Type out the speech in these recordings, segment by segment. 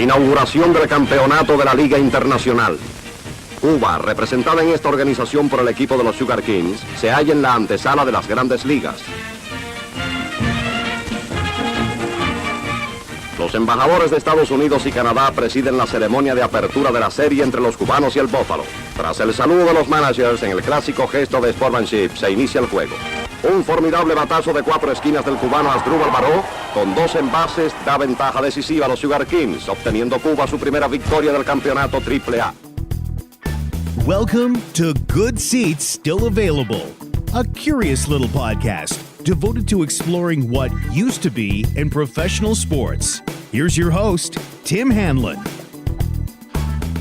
Inauguración del campeonato de la Liga Internacional. Cuba, representada en esta organización por el equipo de los Sugar Kings, se halla en la antesala de las grandes ligas. Los embajadores de Estados Unidos y Canadá presiden la ceremonia de apertura de la serie entre los cubanos y el Búfalo. Tras el saludo de los managers en el clásico gesto de sportsmanship, se inicia el juego. Un formidable batazo de 4 esquinas del cubano Asdrúbal Baró, con 2 envases, da ventaja decisiva a los Sugar Kings, obteniendo Cuba su primera victoria del campeonato AAA. Welcome to Good Seats Still Available, a curious little podcast devoted to exploring what used to be in professional sports. Here's your host, Tim Hanlon.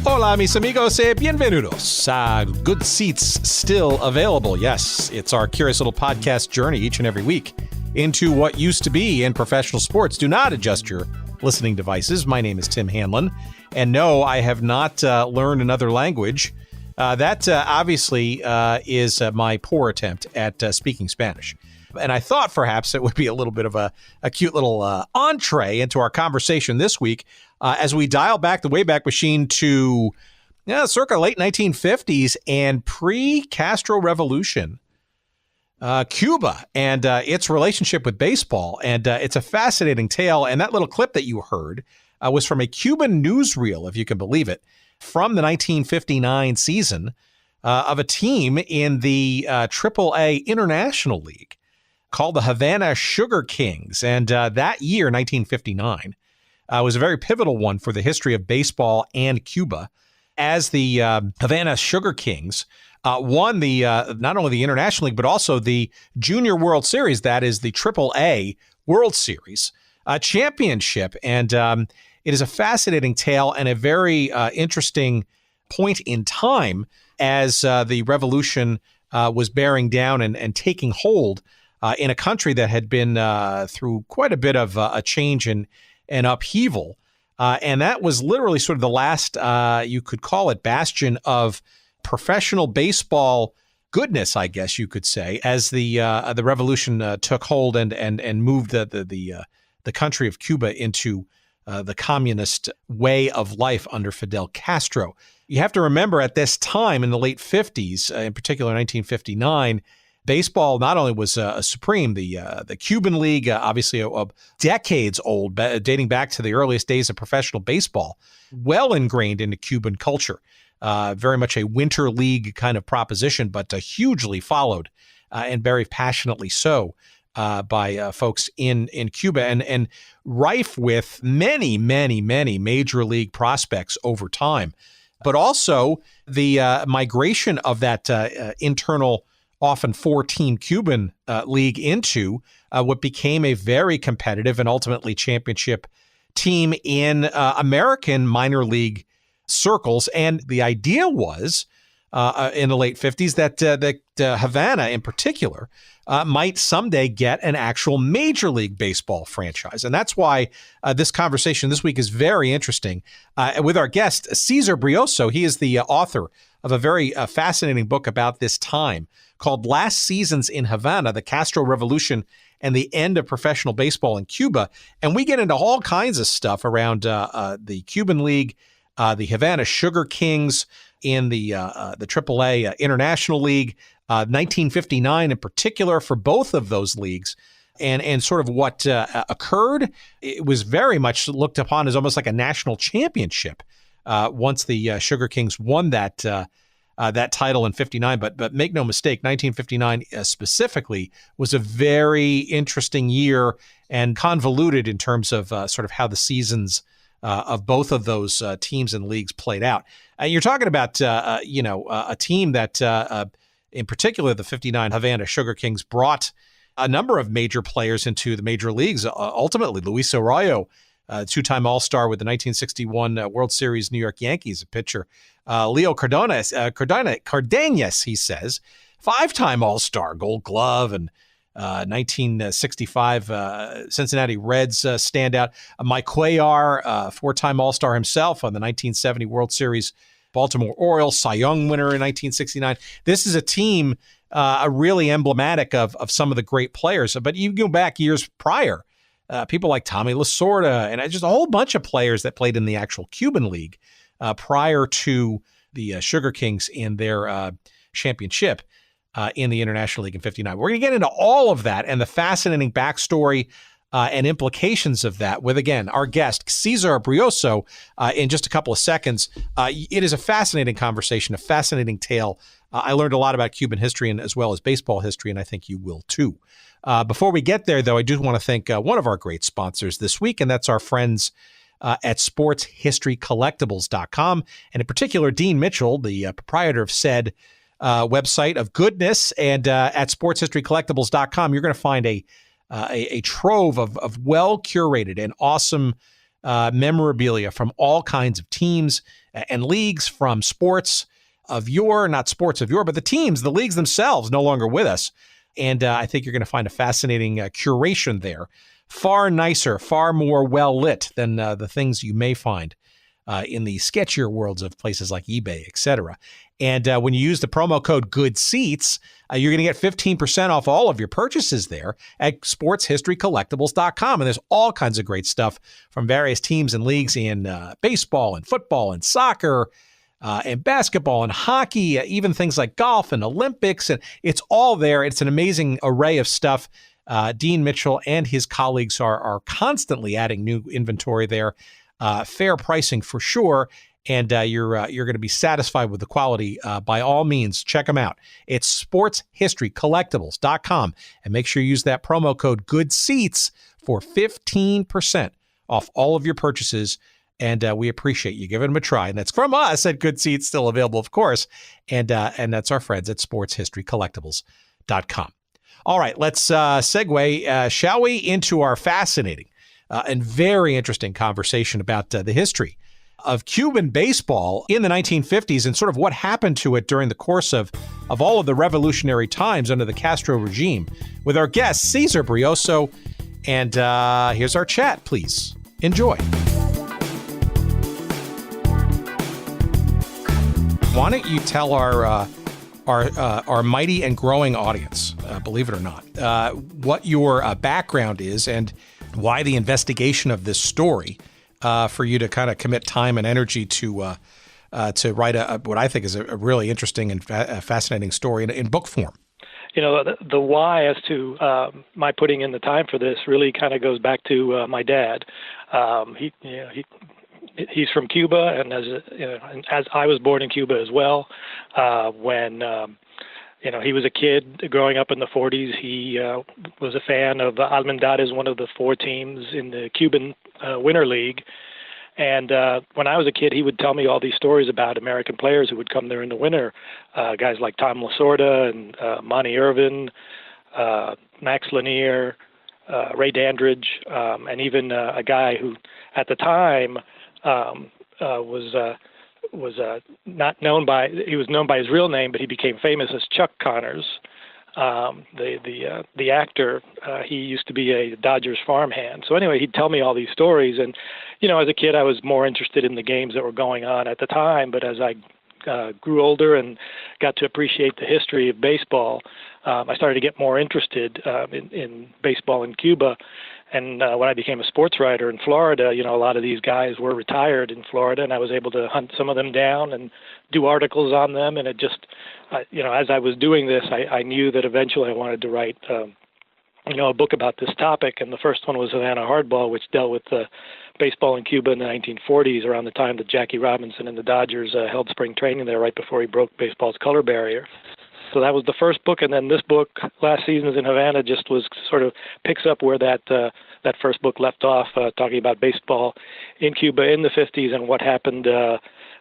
Hola, mis amigos, bienvenidos a Good Seats Still Available. Yes, it's our curious little podcast journey each and every week into what used to be in professional sports. Do not adjust your listening devices. My name is Tim Hanlon, and no, I have not learned another language. That obviously is my poor attempt at speaking Spanish. And I thought perhaps it would be a little bit of a cute little entree into our conversation this week as we dial back the Wayback Machine to circa late 1950s and pre-Castro Revolution, Cuba and its relationship with baseball. And it's a fascinating tale. And that little clip that you heard was from a Cuban newsreel, if you can believe it, from the 1959 season of a team in the AAA International League called the Havana Sugar Kings. And that year, 1959, was a very pivotal one for the history of baseball and Cuba, as the Havana Sugar Kings won the not only the International League, but also the Junior World Series, that is the AAA World Series championship. And it is a fascinating tale and a very interesting point in time as the revolution was bearing down and taking hold in a country that had been through quite a bit of a change and upheaval. And that was literally sort of the last, you could call it, bastion of professional baseball goodness, I guess you could say, as the revolution took hold and moved the country of Cuba into the communist way of life under Fidel Castro. You have to remember at this time in the late 50s, in particular 1959, baseball not only was supreme, the Cuban League, obviously decades old, dating back to the earliest days of professional baseball, well ingrained into Cuban culture. Very much a winter league kind of proposition, but hugely followed and very passionately so by folks in Cuba, and rife with many major league prospects over time. But also the migration of that internal, often 4-team Cuban league into what became a very competitive and ultimately championship team in American minor league circles. And the idea was in the late 50s that Havana in particular might someday get an actual Major League Baseball franchise. And that's why this conversation this week is very interesting with our guest, César Brioso. He is the author of a very fascinating book about this time called Last Seasons in Havana, the Castro Revolution and the End of Professional Baseball in Cuba. And we get into all kinds of stuff around the Cuban League, the Havana Sugar Kings in the AAA International League, 1959 in particular for both of those leagues, and sort of what occurred. It was very much looked upon as almost like a national championship once the Sugar Kings won that title in 59. But make no mistake, 1959 specifically was a very interesting year and convoluted in terms of sort of how the seasons of both of those teams and leagues played out. You're talking about, a team that, in particular, the 59 Havana Sugar Kings brought a number of major players into the major leagues. Ultimately, Luis Arroyo, two-time All-Star with the 1961 World Series New York Yankees, a pitcher. Leo Cardenas, he says, 5-time All-Star, Gold Glove, and 1965 Cincinnati Reds standout. Mike Cuellar, 4-time All-Star himself on the 1970 World Series Baltimore Orioles, Cy Young winner in 1969. This is a team really emblematic of some of the great players. But you go back years prior people like Tommy Lasorda, and just a whole bunch of players that played in the actual Cuban League prior to the Sugar Kings in their championship in the International League in '59. We're going to get into all of that and the fascinating backstory and implications of that with, again, our guest, César Brioso, in just a couple of seconds. It is a fascinating conversation, a fascinating tale. I learned a lot about Cuban history and as well as baseball history, and I think you will too. Before we get there, though, I do want to thank one of our great sponsors this week, and that's our friends at sportshistorycollectibles.com, and in particular, Dean Mitchell, the proprietor of said website of goodness. And at sportshistorycollectibles.com, you're going to find a trove of well-curated and awesome memorabilia from all kinds of teams and leagues, from sports of yore, not sports of yore, but the teams, the leagues themselves no longer with us. And I think you're going to find a fascinating curation there. Far nicer, far more well-lit than the things you may find in the sketchier worlds of places like eBay, etc. And when you use the promo code GOODSEATS, you're going to get 15% off all of your purchases there at sportshistorycollectibles.com. And there's all kinds of great stuff from various teams and leagues in baseball and football and soccer and basketball and hockey, even things like golf and Olympics. And it's all there. It's an amazing array of stuff. Dean Mitchell and his colleagues are constantly adding new inventory there. Fair pricing for sure. And you're going to be satisfied with the quality. By all means, check them out. It's sportshistorycollectibles.com. And make sure you use that promo code GOODSEATS for 15% off all of your purchases. And we appreciate you giving them a try. And that's from us at Good Seats, still available, of course. And that's our friends at sportshistorycollectibles.com. All right, let's segue, shall we, into our fascinating and very interesting conversation about the history of Cuban baseball in the 1950s and sort of what happened to it during the course of all of the revolutionary times under the Castro regime with our guest, César Brioso. And here's our chat. Please enjoy. Why don't you tell our mighty and growing audience, believe it or not, what your background is and why the investigation of this story for you to kind of commit time and energy to write what I think is a really interesting and fascinating story in book form. You know, the why as to my putting in the time for this really kind of goes back to my dad. He's from Cuba, and as I was born in Cuba as well, when he was a kid growing up in the 40s, he was a fan of Almendares, one of the four teams in the Cuban Winter League. And when I was a kid, he would tell me all these stories about American players who would come there in the winter, guys like Tom Lasorda and Monty Irvin, Max Lanier, Ray Dandridge, and even a guy who at the time was not known by, he was known by his real name, but he became famous as Chuck Connors, the actor. He used to be a Dodgers farmhand. So anyway, he'd tell me all these stories, and as a kid, I was more interested in the games that were going on at the time. But as I grew older and got to appreciate the history of baseball, I started to get more interested in baseball in Cuba. And when I became a sports writer in Florida, a lot of these guys were retired in Florida, and I was able to hunt some of them down and do articles on them. And it just, as I was doing this, I knew that eventually I wanted to write, a book about this topic. And the first one was Havana Hardball, which dealt with baseball in Cuba in the 1940s, around the time that Jackie Robinson and the Dodgers held spring training there right before he broke baseball's color barrier. So that was the first book, and then this book, Last Seasons in Havana, just was sort of picks up where that first book left off, talking about baseball in Cuba in the 50s and what happened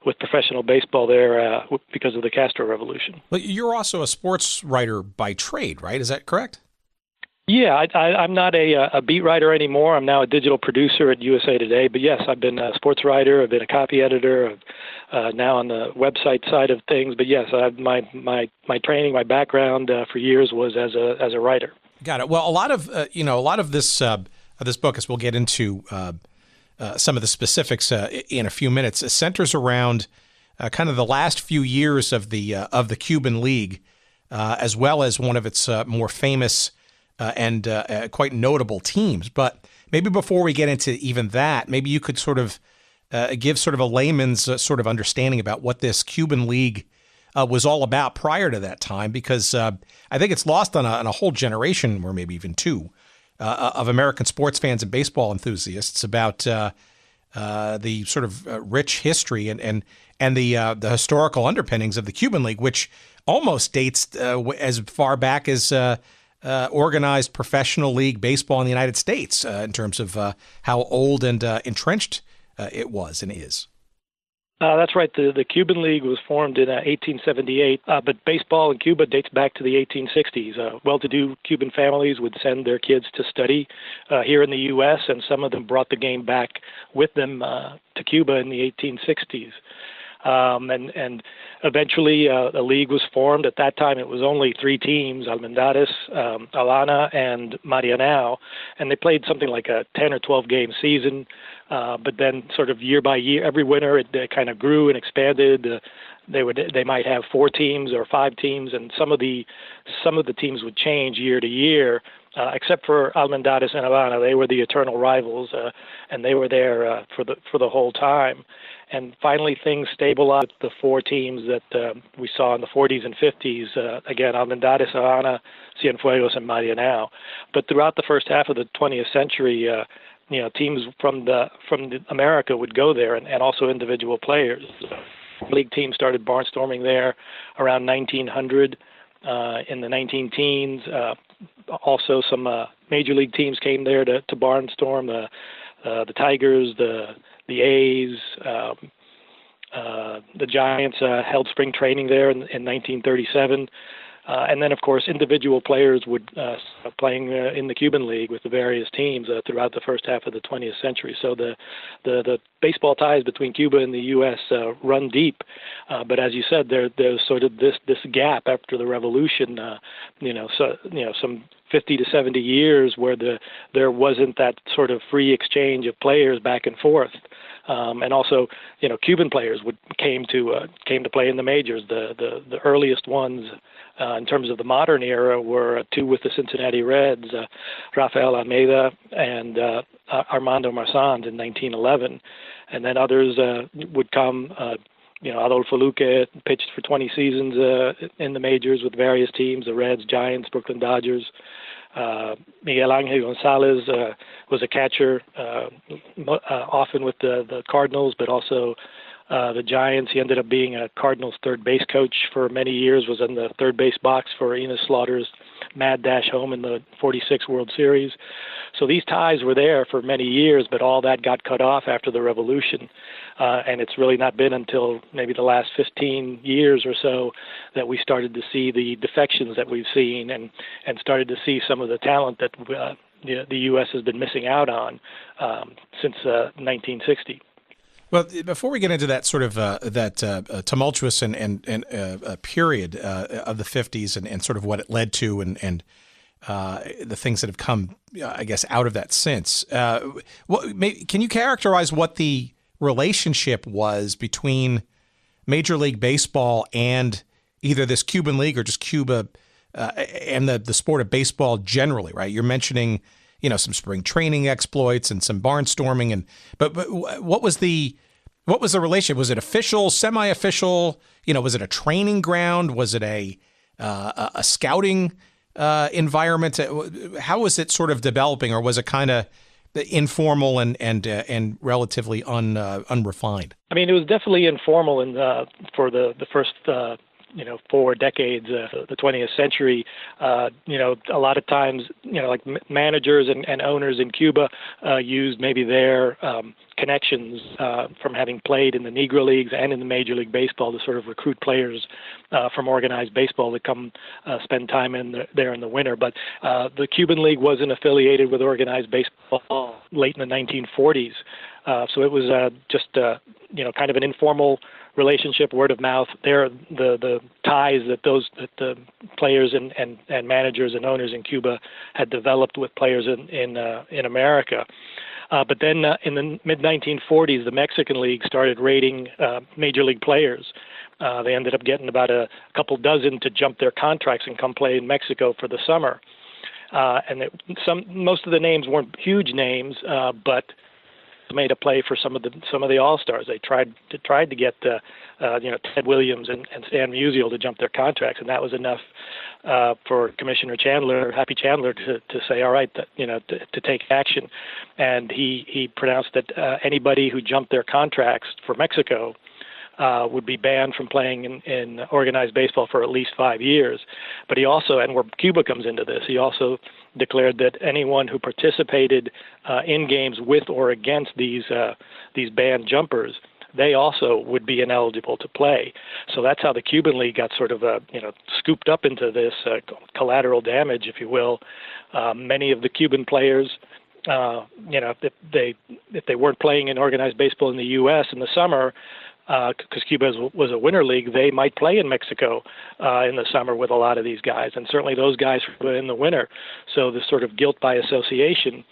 with professional baseball there because of the Castro Revolution. Well, you're also a sports writer by trade, right? Is that correct? Yeah, I'm not a beat writer anymore. I'm now a digital producer at USA Today. But yes, I've been a sports writer. I've been a copy editor. Now on the website side of things. But yes, my training, my background for years was as a writer. Got it. Well, a lot of this book, as we'll get into some of the specifics in a few minutes, centers around kind of the last few years of the Cuban League, as well as one of its more famous and quite notable teams. But maybe before we get into even that, maybe you could sort of give sort of a layman's sort of understanding about what this Cuban League was all about prior to that time, because I think it's lost on a whole generation, or maybe even two, of American sports fans and baseball enthusiasts about the sort of rich history and the historical underpinnings of the Cuban League, which almost dates as far back as organized professional league baseball in the United States in terms of how old and entrenched it was and is. That's right. The Cuban League was formed in 1878, but baseball in Cuba dates back to the 1860s. Well-to-do Cuban families would send their kids to study here in the U.S., and some of them brought the game back with them to Cuba in the 1860s. And eventually a league was formed. At that time, it was only three teams, Almendares, Havana, and Marianao, and they played something like a 10 or 12 game season. But then sort of year by year, every winter, it kind of grew and expanded. They might have four teams or five teams, and some of the teams would change year to year, except for Almendares and Havana. They were the eternal rivals, and they were there for the whole time. And finally, things stabilized with the four teams that we saw in the 40s and 50s. Again, Almendares, Havana, Cienfuegos, and Marianao. But throughout the first half of the 20th century, teams from America would go there, and also individual players. League teams started barnstorming there around 1900 in the 19-teens. Also, some major league teams came there to barnstorm. The Tigers, the A's, the Giants held spring training there in 1937. And then, of course, individual players would start playing in the Cuban League with the various teams throughout the first half of the 20th century. So the baseball ties between Cuba and the U.S. Run deep. But as you said, there's sort of this gap after the revolution. Some 50 to 70 years where there wasn't that sort of free exchange of players back and forth. And also, Cuban players came to play in the majors. The earliest ones in terms of the modern era were two with the Cincinnati Reds, Rafael Almeida and Armando Marsand in 1911, and then others would come. Adolfo Luque pitched for 20 seasons in the majors with various teams: the Reds, Giants, Brooklyn Dodgers. Miguel Angel Gonzalez was a catcher, often with the Cardinals, but also the Giants. He ended up being a Cardinals third base coach for many years, was in the third base box for Enos Slaughter's mad dash home in the 46 World Series. So these ties were there for many years, but all that got cut off after the revolution. And it's really not been until maybe the last 15 years or so that we started to see the defections that we've seen and started to see some of the talent that the U.S. has been missing out on since 1960. Well, before we get into that sort of tumultuous and period of the 50s and sort of what it led to and the things that have come, I guess, out of that since, can you characterize what the relationship was between Major League Baseball and either this Cuban League or just Cuba and the sport of baseball generally, right? You're mentioning some spring training exploits and some barnstorming, but what was the relationship? Was it official, semi-official? Was it a training ground? Was it a scouting environment? How was it sort of developing, or was it kind of informal and relatively unrefined? I mean, it was definitely informal for the first 4 decades of the 20th century. A lot of times, like managers and owners in Cuba used maybe their connections from having played in the Negro leagues and in the Major League Baseball to sort of recruit players from organized baseball to come spend time there in the winter. But the Cuban League wasn't affiliated with organized baseball late in the 1940s. So it was just kind of an informal relationship, word of mouth. The ties that the players and managers and owners in Cuba had developed with players in America. But then in the mid-1940s, the Mexican League started rating major league players. They ended up getting about a couple dozen to jump their contracts and come play in Mexico for the summer. most of the names weren't huge names, but made a play for some of the All-Stars. They tried to get Ted Williams and Stan Musial to jump their contracts, and that was enough for Commissioner Happy Chandler, to say, all right, to take action. And he pronounced that anybody who jumped their contracts for Mexico would be banned from playing in organized baseball for at least 5 years. But he also, and where Cuba comes into this, he also declared that anyone who participated in games with or against these banned jumpers, they also would be ineligible to play. So that's how the Cuban League got sort of scooped up into this collateral damage, if you will. Many of the Cuban players, if they weren't playing in organized baseball in the U.S. in the summer, because Cuba was a winter league, they might play in Mexico in the summer with a lot of these guys, and certainly those guys were in the winter. So the sort of guilt by association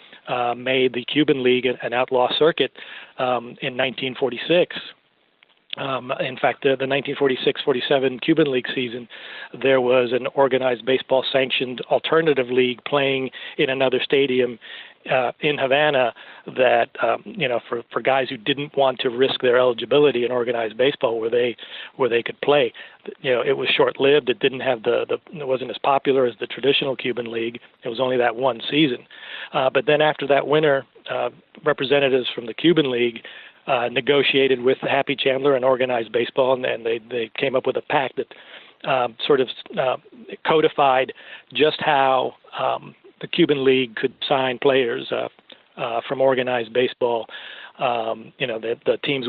made the Cuban League an outlaw circuit in 1946. In fact, the 1946-47 Cuban League season, there was an organized baseball sanctioned alternative league playing in another stadium in Havana that, for guys who didn't want to risk their eligibility in organized baseball where they could play. It was short-lived. It didn't have it wasn't as popular as the traditional Cuban League. It was only that one season. But then after that winter, representatives from the Cuban League negotiated with Happy Chandler and organized baseball, and they came up with a pact that sort of codified just how the Cuban League could sign players from organized baseball. The teams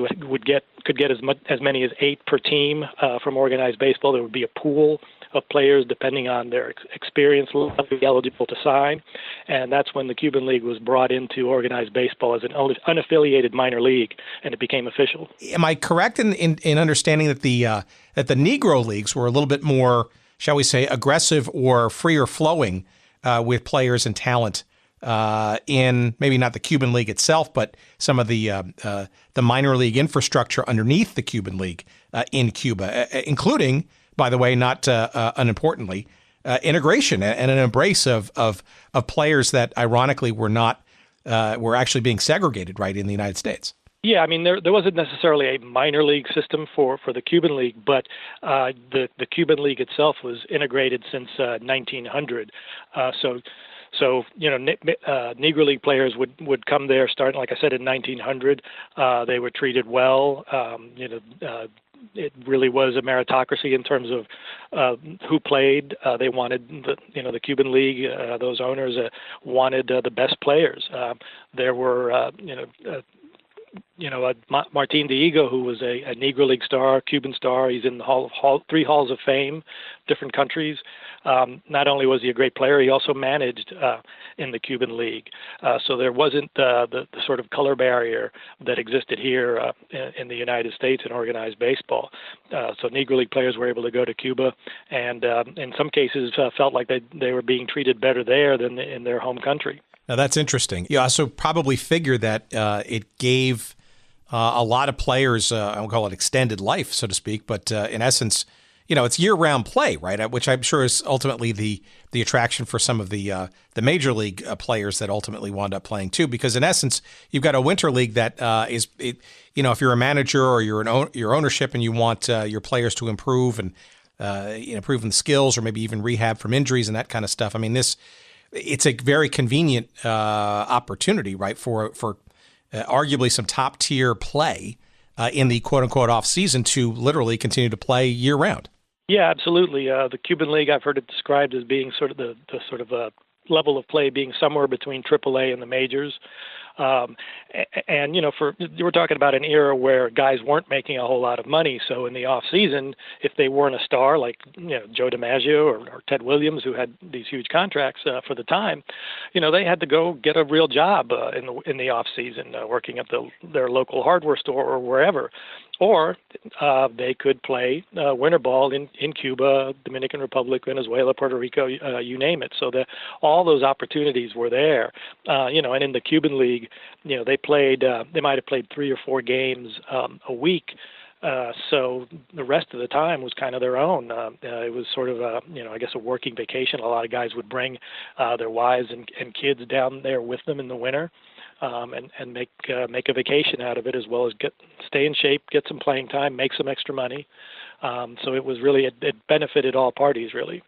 could get as many as 8 per team from organized baseball. There would be a pool of players depending on their experience level eligible to sign, and that's when the Cuban League was brought into organized baseball as an unaffiliated minor league, and it became official. Am I correct in understanding that the Negro leagues were a little bit more, shall we say, aggressive or freer flowing with players and talent in maybe not the Cuban League itself, but some of the minor league infrastructure underneath the Cuban League in Cuba, including, by the way, not unimportantly, integration and an embrace of players that ironically were actually being segregated right in the United States. Yeah, I mean, there wasn't necessarily a minor league system for the Cuban League, but the Cuban League itself was integrated since 1900. So Negro League players would come there starting, like I said, in 1900. They were treated well. It really was a meritocracy in terms of who played. They wanted the Cuban League. Those owners wanted the best players. There were Martin Diego, who was a Negro League star, Cuban star. He's in the 3 halls of fame, different countries. Not only was he a great player, he also managed in the Cuban League. So there wasn't the sort of color barrier that existed here in the United States in organized baseball. So Negro League players were able to go to Cuba, and in some cases felt like they were being treated better there than in their home country. Now, that's interesting. You also probably figure that it gave a lot of players, I won't call it extended life, so to speak, but in essence, it's year-round play, right? Which I'm sure is ultimately the attraction for some of the major league players that ultimately wound up playing too. Because in essence, you've got a winter league that if you're a manager or your ownership and you want your players to improve and improve in skills or maybe even rehab from injuries and that kind of stuff. I mean, it's a very convenient opportunity, right, for arguably some top tier play in the quote unquote off season to literally continue to play year round. Yeah, absolutely. The Cuban League, I've heard it described as being sort of the sort of level of play being somewhere between AAA and the majors. And we're talking about an era where guys weren't making a whole lot of money. So in the off season, if they weren't a star like Joe DiMaggio or Ted Williams, who had these huge contracts for the time, they had to go get a real job in the off season, working at their local hardware store or wherever. Or they could play winter ball in Cuba, Dominican Republic, Venezuela, Puerto Rico, you name it. So all those opportunities were there. And in the Cuban League, they might have played 3 or 4 games a week So the rest of the time was kind of their own. It was sort of I guess a working vacation. A lot of guys would bring their wives and kids down there with them in the winter, and make a vacation out of it, as well as stay in shape, get some playing time, make some extra money. So it was really it benefited all parties, really.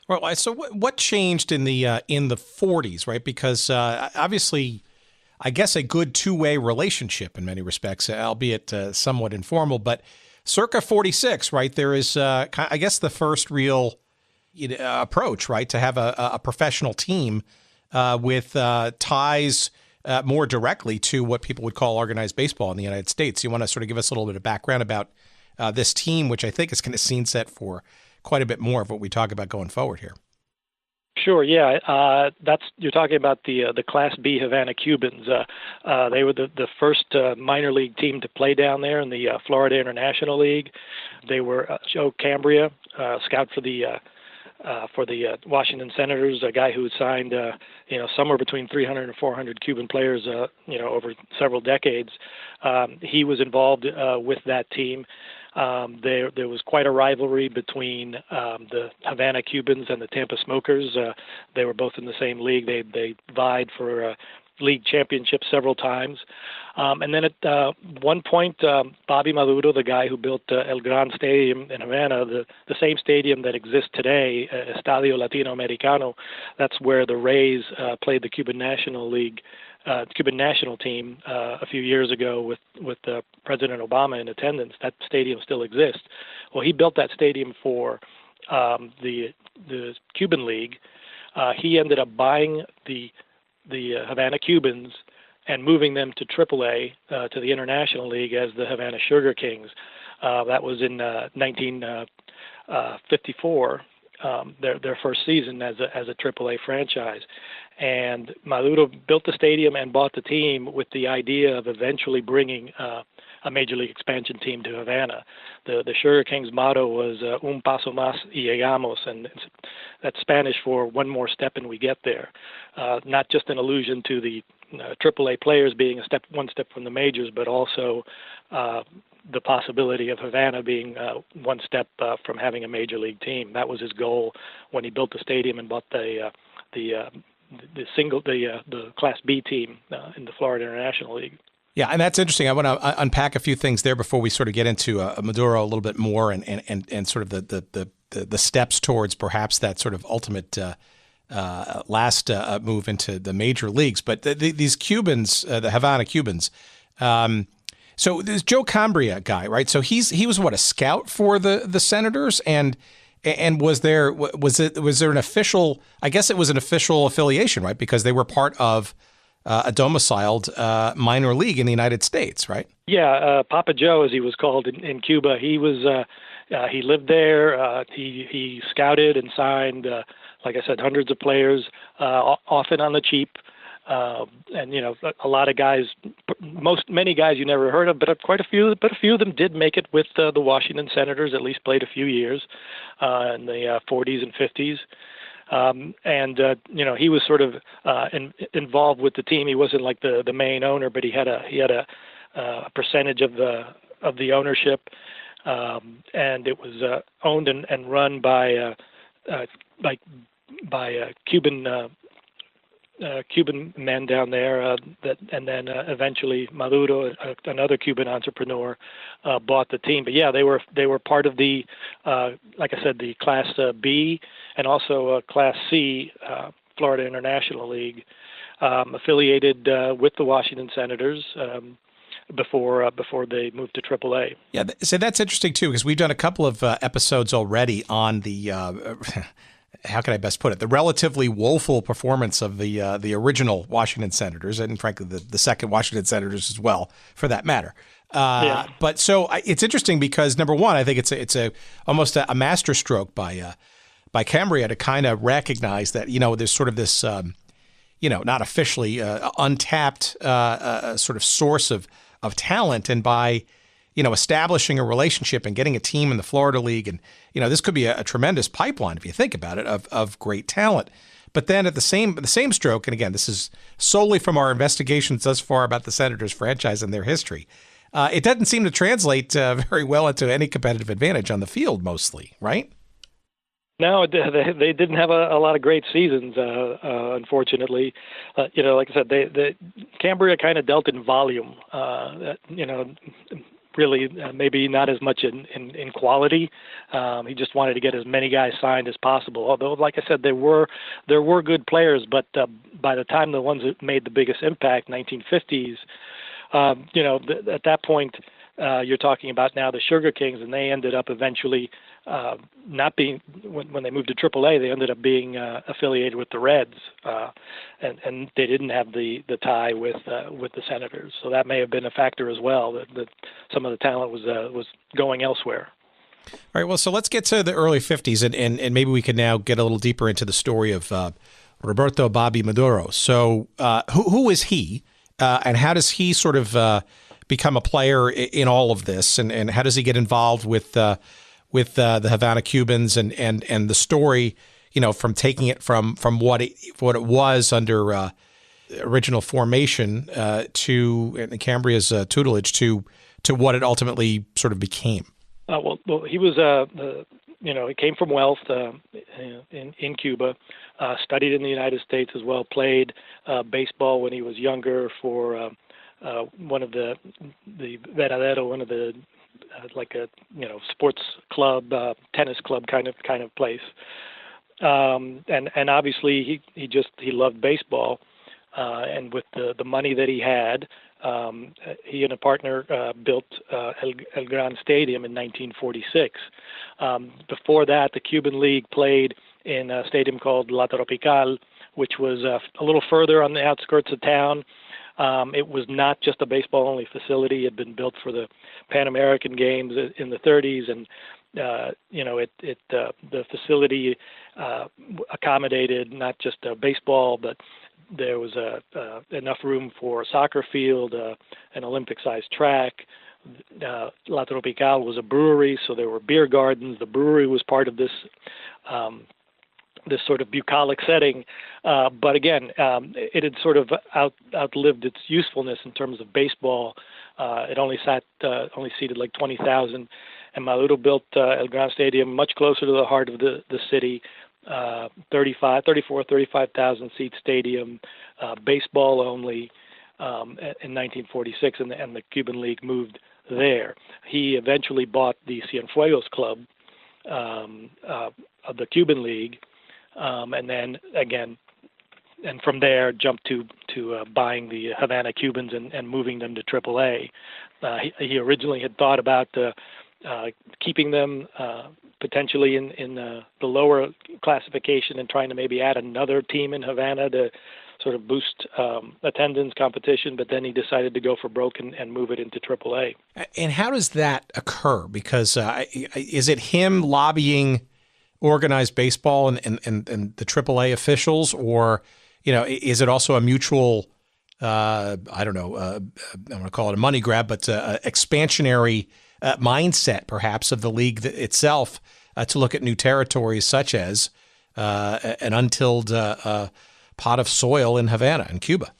Well, so what changed in the 40s, right? Because obviously, I guess a good two-way relationship in many respects, albeit somewhat informal, but circa 46, right? There is, I guess, the first real approach, right, to have a professional team with ties more directly to what people would call organized baseball in the United States. You want to sort of give us a little bit of background about this team, which I think is kind of scene set for quite a bit more of what we talk about going forward here. Sure. Yeah. You're talking about the Class B Havana Cubans. They were the first minor league team to play down there in the Florida International League. They were Joe Cambria, scout for the Washington Senators, a guy who signed somewhere between 300 and 400 Cuban players over several decades. He was involved with that team. There was quite a rivalry between the Havana Cubans and the Tampa Smokers. They were both in the same league. They vied for league championships several times. And then at one point, Bobby Maduro, the guy who built El Gran Stadium in Havana, the same stadium that exists today, Estadio Latinoamericano, that's where the Rays played the Cuban National League. Cuban national team a few years ago with President Obama in attendance. That stadium still exists. Well, he built that stadium for the Cuban League. He ended up buying the Havana Cubans and moving them to AAA, to the International League, as the Havana Sugar Kings. That was in 1954. Their first season as a AAA franchise. And Maduro built the stadium and bought the team with the idea of eventually bringing a Major League expansion team to Havana. The Sugar Kings motto was un paso más y llegamos, and that's Spanish for one more step and we get there. Not just an allusion to the AAA players being one step from the majors, but also the possibility of Havana being one step from having a Major League team. That was his goal when he built the stadium and bought the Class B team in the Florida International League. Yeah, and that's interesting. I want to unpack a few things there before we sort of get into Maduro a little bit more and sort of the steps towards perhaps that sort of ultimate last move into the major leagues. But these Cubans, the Havana Cubans. So there's Joe Cambria guy, right? So he was what, a scout for the Senators, and was there an official? I guess it was an official affiliation, right? Because they were part of a domiciled minor league in the United States, right? Yeah, Papa Joe, as he was called in Cuba, he was he lived there. He scouted and signed, like I said, hundreds of players, often on the cheap. And a lot of guys, many guys you never heard of, but quite a few. But a few of them did make it with the Washington Senators. At least played a few years in the 40s and 50s. He was sort of involved with the team. He wasn't like the main owner, but he had a percentage of the ownership, and it was owned and run by Cuban men down there, and then eventually Maduro, another Cuban entrepreneur, bought the team. But yeah, they were part of the, like I said, the Class B and also Class C Florida International League, affiliated with the Washington Senators. Before they moved to AAA. Yeah, so that's interesting too, because we've done a couple of episodes already on the how can I best put it? The relatively woeful performance of the original Washington Senators, and frankly, the second Washington Senators as well, for that matter. But so it's interesting because, number one, I think it's almost a masterstroke by Cambria to kind of recognize that there's sort of this not officially untapped sort of source of talent, and by establishing a relationship and getting a team in the Florida League. And, this could be a tremendous pipeline, if you think about it, of great talent. But then at the same stroke, and again, this is solely from our investigations thus far about the Senators franchise and their history, it doesn't seem to translate very well into any competitive advantage on the field, mostly, right? No, they didn't have a lot of great seasons, unfortunately. Like I said, the Cambria kind of dealt in volume. Really maybe not as much in quality. He just wanted to get as many guys signed as possible. Although, like I said, there were good players, but by the time the ones that made the biggest impact, 1950s, at that point, you're talking about now the Sugar Kings, and they ended up eventually not being, when they moved to AAA, they ended up being affiliated with the Reds, and they didn't have the tie with the Senators. So that may have been a factor as well, that some of the talent was going elsewhere. All right, well, so let's get to the early 50s, and maybe we can now get a little deeper into the story of Roberto Bobby Maduro. So who is he, and how does he sort of become a player in all of this, and how does he get involved with the Havana Cubans and the story, from taking it from what it was under original formation to Cambria's tutelage to what it ultimately sort of became? Well, he was he came from wealth in Cuba, studied in the United States as well, played baseball when he was younger for one of the Veradero, one of the like a sports club, tennis club kind of place, and obviously he loved baseball, and with the money that he had, he and a partner built El Gran Stadium in 1946. Before that, the Cuban League played in a stadium called La Tropical, which was a little further on the outskirts of town. It was not just a baseball-only facility. It had been built for the Pan American Games in the 30s, and the facility accommodated not just baseball, but there was enough room for a soccer field, an Olympic-sized track. La Tropical was a brewery, so there were beer gardens. The brewery was part of this sort of bucolic setting, but again, it had sort of outlived its usefulness in terms of baseball. It only seated like 20,000, and Maduro built El Gran Stadium much closer to the heart of the city, 35,000 seat stadium, baseball only, in 1946, and the Cuban League moved there. He eventually bought the Cienfuegos Club of the Cuban League. And then again, and from there jumped to buying the Havana Cubans and moving them to AAA. He originally had thought about keeping them potentially in the lower classification and trying to maybe add another team in Havana to sort of boost attendance competition, but then he decided to go for broke and move it into AAA. And how does that occur? Because is it him lobbying organized baseball and the AAA officials, or is it also a mutual I don't know, I'm going to call it a money grab, but expansionary mindset perhaps of the league itself to look at new territories such as an untilled pot of soil in Havana in Cuba?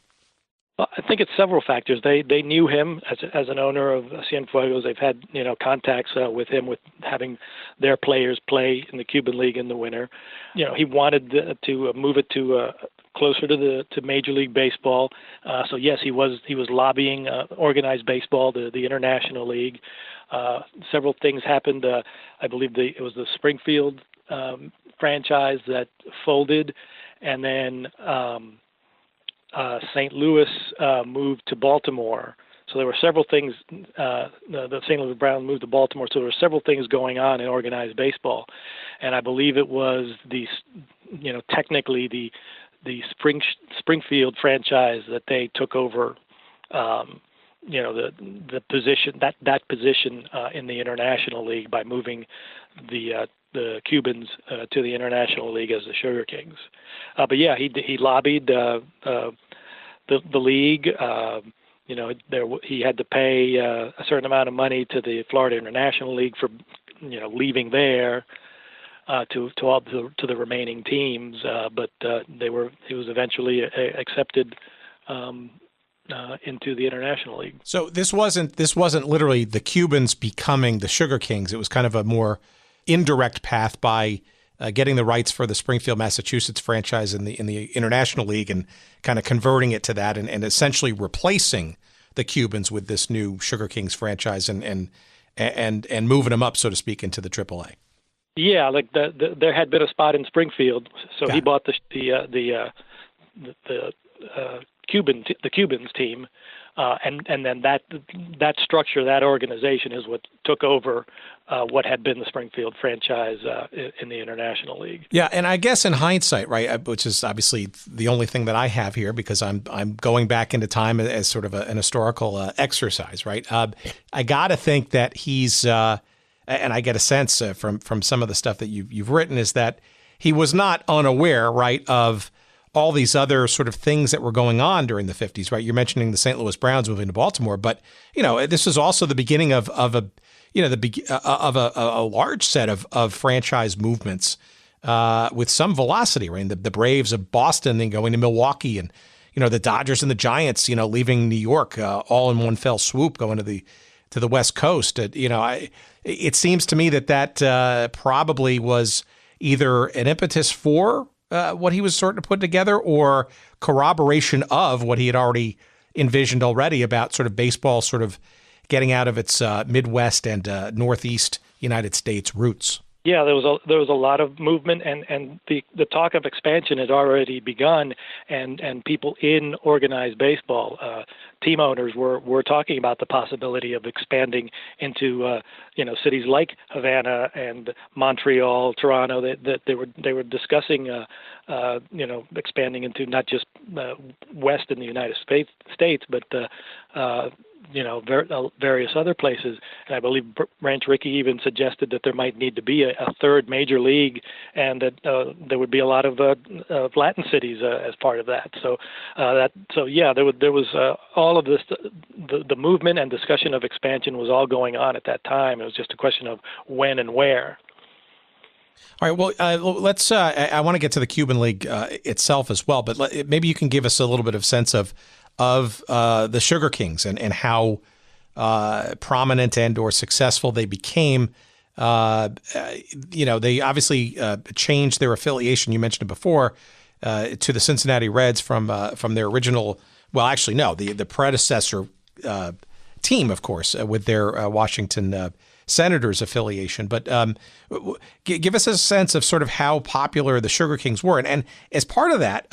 Well, I think it's several factors. They knew him as an owner of Cienfuegos. They've had contacts with him, with having their players play in the Cuban League in the winter. He wanted to move it to closer to Major League Baseball. So yes, he was lobbying organized baseball, the International League. Several things happened. I believe it was the Springfield franchise that folded, and then St. Louis moved to Baltimore. So there were several things. The St. Louis Browns moved to Baltimore. So there were several things going on in organized baseball, and I believe it was technically the Springfield franchise that they took over. The position that position in the International League by moving the Cubans to the International League as the Sugar Kings. But yeah, he lobbied the league. He had to pay a certain amount of money to the Florida International League for leaving there to the remaining teams. But he was eventually accepted into the International League. So this wasn't literally the Cubans becoming the Sugar Kings. It was kind of a more indirect path by getting the rights for the Springfield, Massachusetts franchise in the International League and kind of converting it to that and essentially replacing the Cubans with this new Sugar Kings franchise and moving them up, so to speak, into the AAA. Yeah, like there had been a spot in Springfield, so he bought the Cubans team, and then that structure, that organization, is what took over what had been the Springfield franchise in the International League. Yeah, and I guess in hindsight, right, which is obviously the only thing that I have here because I'm going back into time as sort of an historical exercise, right? I got to think that he's, and I get a sense from some of the stuff that you've written, is that he was not unaware, right, of all these other sort of things that were going on during the 50s, right? You're mentioning the St. Louis Browns moving to Baltimore, but this is also the beginning of a large set of franchise movements with some velocity, right? The Braves of Boston then going to Milwaukee, and the Dodgers and the Giants, leaving New York all in one fell swoop, going to the West Coast. It seems to me that probably was either an impetus for what he was starting to put together, or corroboration of what he had already envisioned already about sort of baseball sort of getting out of its Midwest and Northeast United States roots. Yeah, there was a lot of movement, and the talk of expansion had already begun, and people in organized baseball, team owners were talking about the possibility of expanding into cities like Havana and Montreal, Toronto. That they were discussing expanding into not just west in the United States, but various other places. And I believe Ranch Rickey even suggested that there might need to be a third major league, and that there would be a lot of Latin cities as part of that. There was all of this. The movement and discussion of expansion was all going on at that time. It was just a question of when and where. All right. Well, let's. I want to get to the Cuban League itself as well, but maybe you can give us a little bit of sense of the Sugar Kings and how prominent and or successful they became. They obviously changed their affiliation. You mentioned it before to the Cincinnati Reds from their original. Well, actually, no, the predecessor team, of course, with their Washington Senators affiliation. But give us a sense of sort of how popular the Sugar Kings were, and as part of that.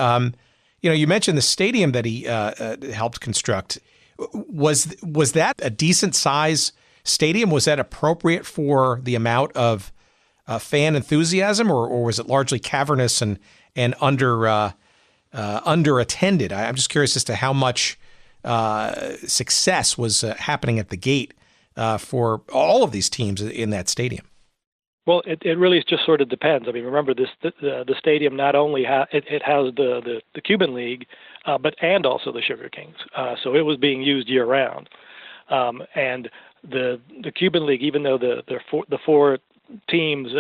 You mentioned the stadium that he helped construct. Was that a decent size stadium? Was that appropriate for the amount of fan enthusiasm, or was it largely cavernous and under attended? I'm just curious as to how much success was happening at the gate for all of these teams in that stadium. Well, it really just sort of depends. I mean, remember the stadium not only it housed the Cuban League, and also the Sugar Kings. So it was being used year round. And the Cuban League, even though the four teams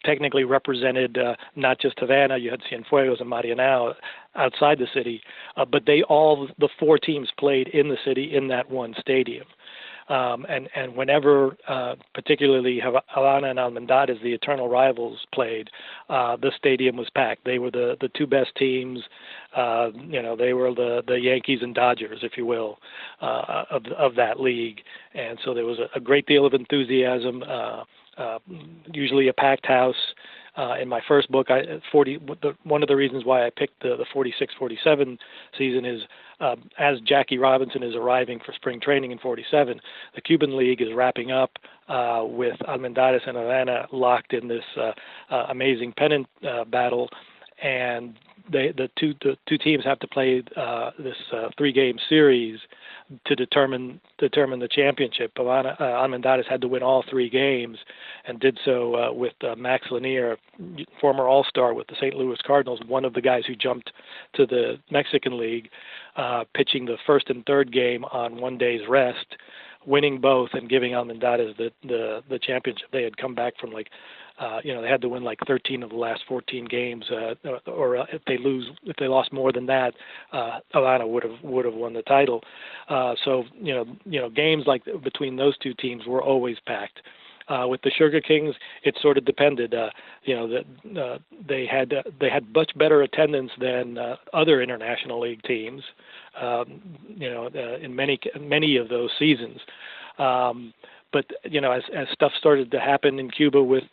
technically represented not just Havana, you had Cienfuegos and Marianao outside the city, but the four teams played in the city in that one stadium. And whenever, particularly Havana and Almendares, the eternal rivals, played, the stadium was packed. They were the two best teams. They were the Yankees and Dodgers, if you will, of that league. And so there was a great deal of enthusiasm. Usually a packed house. In my first book, one of the reasons why I picked the 46-47 season is as Jackie Robinson is arriving for spring training in 47, the Cuban League is wrapping up with Almendares and Havana locked in this amazing pennant battle, and the two teams have to play this 3-game series to determine the championship. Almendares had to win all 3 games, and did so with Max Lanier, former All-Star with the St. Louis Cardinals, one of the guys who jumped to the Mexican League, pitching the first and third game on 1 day's rest, winning both and giving Almendares the championship. They had come back from They had to win like 13 of the last 14 games, or if they lost more than that, Havana would have won the title. So games like between those two teams were always packed. With the Sugar Kings, it sort of depended. They had much better attendance than other International League teams. In many of those seasons. But as stuff started to happen in Cuba with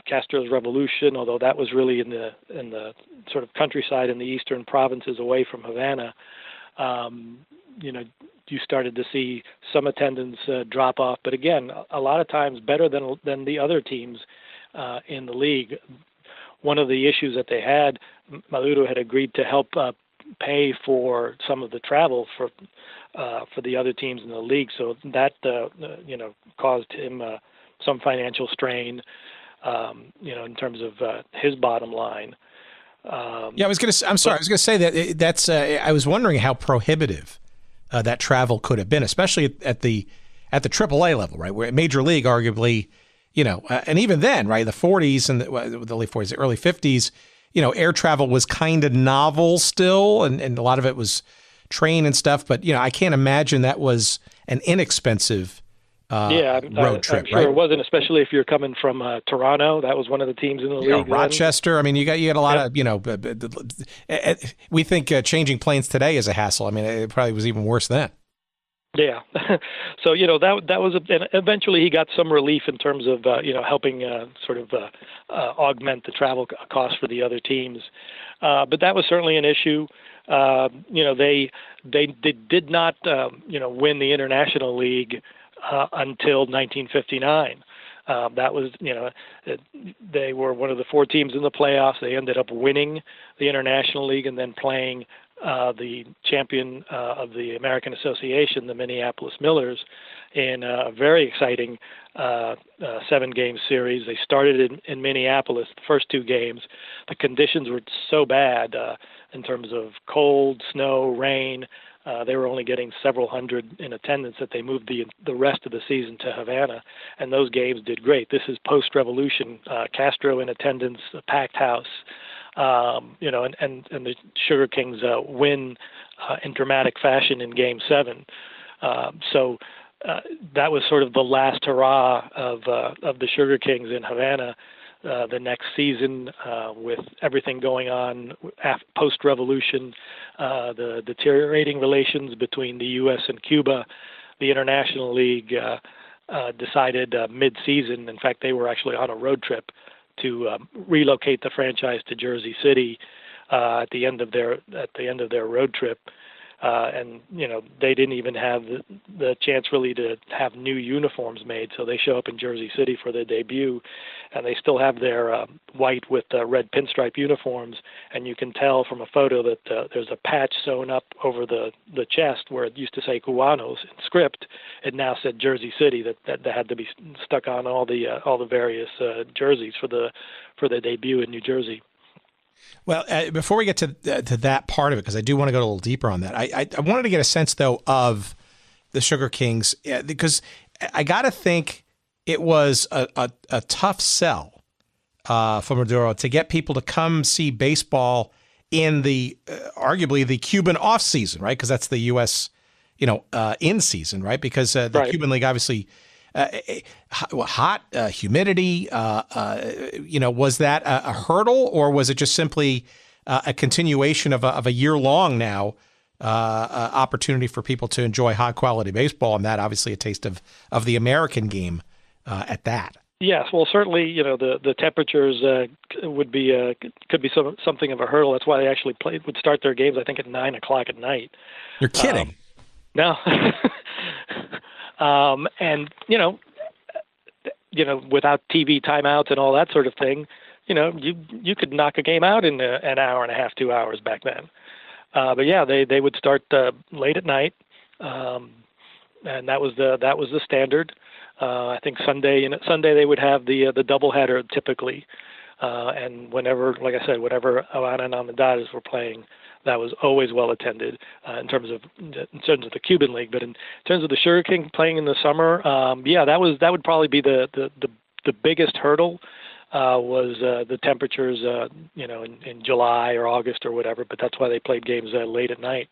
Castro's Revolution, although that was really in the sort of countryside in the eastern provinces away from Havana, you started to see some attendance drop off. But again, a lot of times better than the other teams in the league. One of the issues that they had, Maduro had agreed to help pay for some of the travel for the other teams in the league, so that caused him some financial strain, in terms of his bottom line. I was going to say that's. I was wondering how prohibitive that travel could have been, especially at the AAA level, right? Where Major League, arguably, and even then, right, the 40s and the late 40s, the early 50s. Air travel was kind of novel still, and a lot of it was train and stuff. But, I can't imagine that was an inexpensive road trip, I'm sure right? It wasn't, especially if you're coming from Toronto. That was one of the teams in the league. Rochester. I mean, you got a lot of, we think changing planes today is a hassle. I mean, it probably was even worse then. Yeah. So, that was, and eventually he got some relief in terms of, helping augment the travel costs for the other teams. But that was certainly an issue. They did not, win the International League until 1959. That was, they were one of the four teams in the playoffs. They ended up winning the International League and then playing the champion of the American Association, the Minneapolis Millers, in a very exciting 7-game series. They started in Minneapolis, the first 2 games. The conditions were so bad in terms of cold, snow, rain. They were only getting several hundred in attendance that they moved the rest of the season to Havana, and those games did great. This is post-revolution, Castro in attendance, a packed house. And the Sugar Kings win in dramatic fashion in Game 7. So that was sort of the last hurrah of the Sugar Kings in Havana. The next season, with everything going on post-revolution, the deteriorating relations between the U.S. and Cuba, the International League decided mid-season. In fact, they were actually on a road trip to relocate the franchise to Jersey City at the end of their road trip, and they didn't even have the chance really to have new uniforms made. So they show up in Jersey City for their debut, and they still have their white with red pinstripe uniforms. And you can tell from a photo that there's a patch sewn up over the chest where it used to say Cubanos in script. It now said Jersey City. That had to be stuck on all the various jerseys for the debut in New Jersey. Well, before we get to that part of it, because I do want to go a little deeper on that, I wanted to get a sense, though, of the Sugar Kings, because I got to think it was a tough sell for Maduro to get people to come see baseball in the arguably the Cuban off season, right? Because that's the U.S. In season, right? Because the right. Cuban League obviously. Hot, humidity, was that a hurdle, or was it just simply a continuation of a year-long now opportunity for people to enjoy high-quality baseball, and that obviously a taste of the American game at that? Yes, well, certainly, the temperatures could be something of a hurdle. That's why they actually would start their games, I think, at 9:00 at night. You're kidding? No. And without TV timeouts and all that sort of thing, you could knock a game out in an hour and a half, 2 hours back then. But yeah, they would start late at night, and that was the standard. I think Sunday they would have the doubleheader typically, and whenever Havana and Almendares were playing, that was always well attended in terms of the Cuban League. But in terms of the Sugar King playing in the summer, that would probably be the the biggest hurdle was the temperatures, in July or August or whatever. But that's why they played games late at night.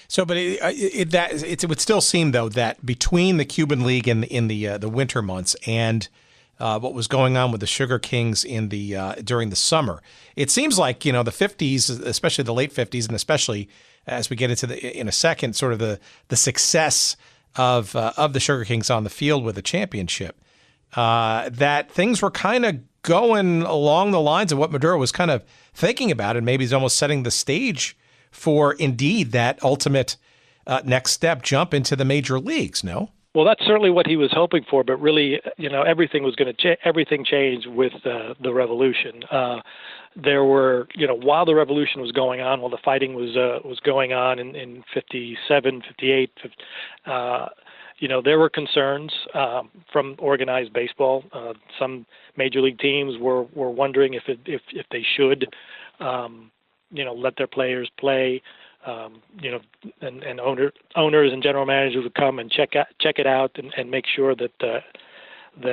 So, but it would still seem, though, that between the Cuban League in the winter months and what was going on with the Sugar Kings during the summer, it seems like the 50s, especially the late 50s, and especially as we get into in a second, sort of the success of the Sugar Kings on the field with the championship, that things were kind of going along the lines of what Maduro was kind of thinking about, and maybe he's almost setting the stage for, indeed, that ultimate next step jump into the major leagues, no? Well, that's certainly what he was hoping for, but really, everything was going to everything changed with the revolution. There were, while the revolution was going on, while the fighting was going on in 57, 58, there were concerns from organized baseball. Some major league teams were wondering if they should let their players play, and owners and general managers would come and check it out and make sure that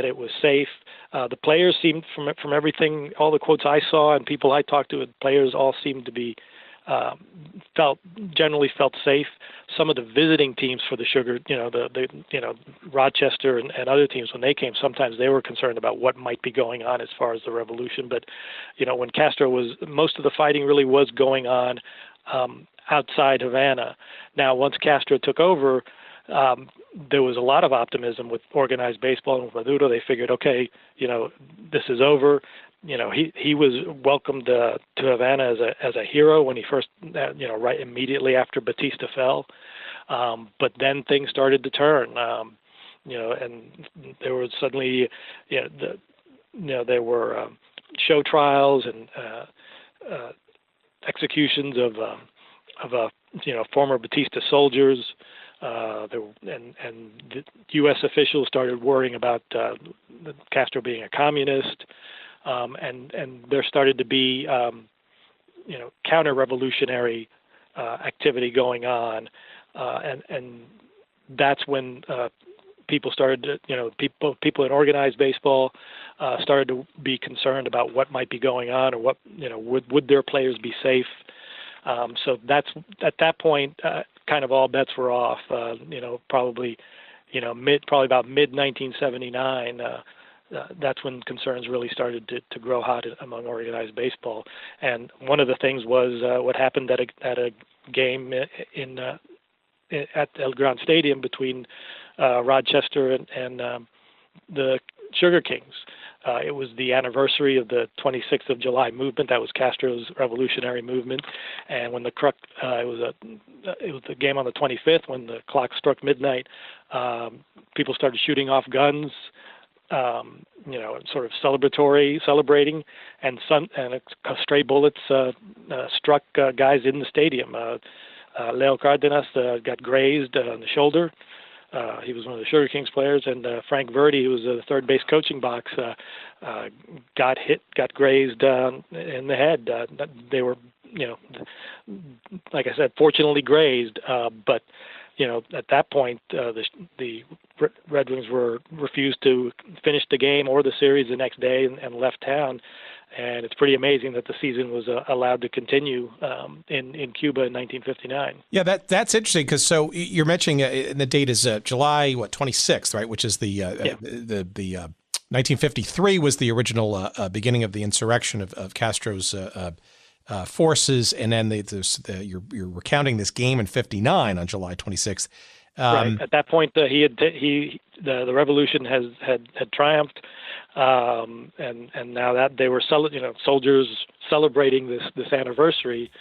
it was safe. The players seemed, from everything, all the quotes I saw and people I talked to, players all seemed to be generally felt safe. Some of the visiting teams for the Sugar, Rochester and other teams, when they came, sometimes they were concerned about what might be going on as far as the revolution. But, when Castro most of the fighting really was going on outside Havana. Now, once Castro took over, there was a lot of optimism with organized baseball and with Maduro. They figured, okay, this is over. He was welcomed to Havana as a hero when he first, right immediately after Batista fell. But then things started to turn, and there was suddenly, there were show trials and executions of former Batista soldiers. And the U.S. officials started worrying about Castro being a communist. And there started to be, counter-revolutionary activity going on, and that's when people started to, people in organized baseball started to be concerned about what might be going on, or what, would their players be safe? So that's at that point, kind of all bets were off. Probably about mid 1979. That's when concerns really started to grow hot among organized baseball. And one of the things was what happened at a game at El Gran Stadium between Rochester and the Sugar Kings. It was the anniversary of the 26th of July movement. That was Castro's revolutionary movement. And when it was the game on the 25th, when the clock struck midnight, people started shooting off guns. Sort of celebrating, and stray bullets struck guys in the stadium. Leo Cárdenas got grazed on the shoulder. He was one of the Sugar Kings players, and Frank Verdi, who was the third base coaching box, got grazed in the head. They were, like I said, fortunately grazed, but at that point, the Red Wings refused to finish the game or the series the next day and left town. And it's pretty amazing that the season was allowed to continue in Cuba in 1959. Yeah, that's interesting, because so you're mentioning the date is July 26th, right? Which is the 1953 was the original beginning of the insurrection of Castro's forces, and then you're recounting this game in 59 on July 26th. Right. At that point, the revolution had triumphed, and now that they were soldiers celebrating this anniversary,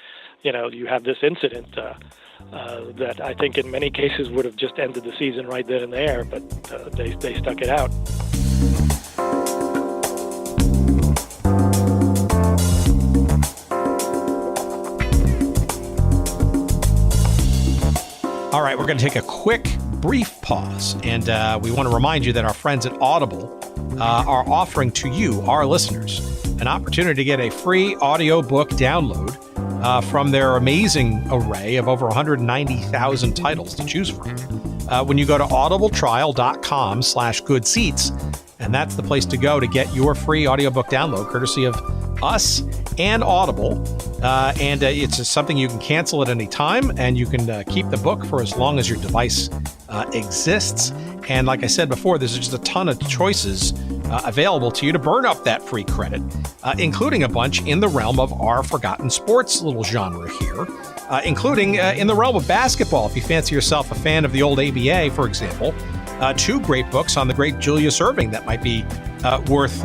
you have this incident that I think in many cases would have just ended the season right then and there, but they stuck it out. All right, we're going to take a quick, brief pause, and we want to remind you that our friends at Audible are offering to you, our listeners, an opportunity to get a free audiobook download from their amazing array of over 190,000 titles to choose from. When you go to audibletrial.com/goodseats, And that's the place to go to get your free audiobook download, courtesy of us and Audible. And it's something you can cancel at any time, and you can keep the book for as long as your device exists. And like I said before, there's just a ton of choices available to you to burn up that free credit, including a bunch in the realm of our forgotten sports little genre here, including in the realm of basketball. If you fancy yourself a fan of the old ABA, for example, 2 great books on the great Julius Erving that might be worth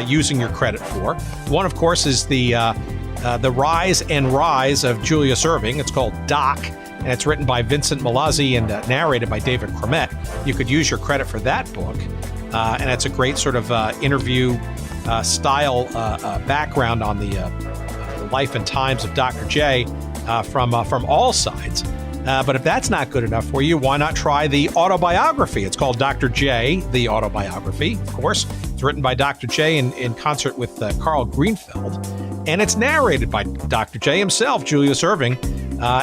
using your credit for. One, of course, is the Rise and Rise of Julius Erving. It's called Doc, and it's written by Vincent Milazzi and narrated by David Cromet. You could use your credit for that book, and it's a great sort of interview style background on the life and times of Dr. J from all sides. But if that's not good enough for you, why not try the autobiography? It's called Dr. J, the Autobiography, of course. It's written by Dr. J in concert with Carl Greenfeld, and it's narrated by Dr. J himself, Julius Erving,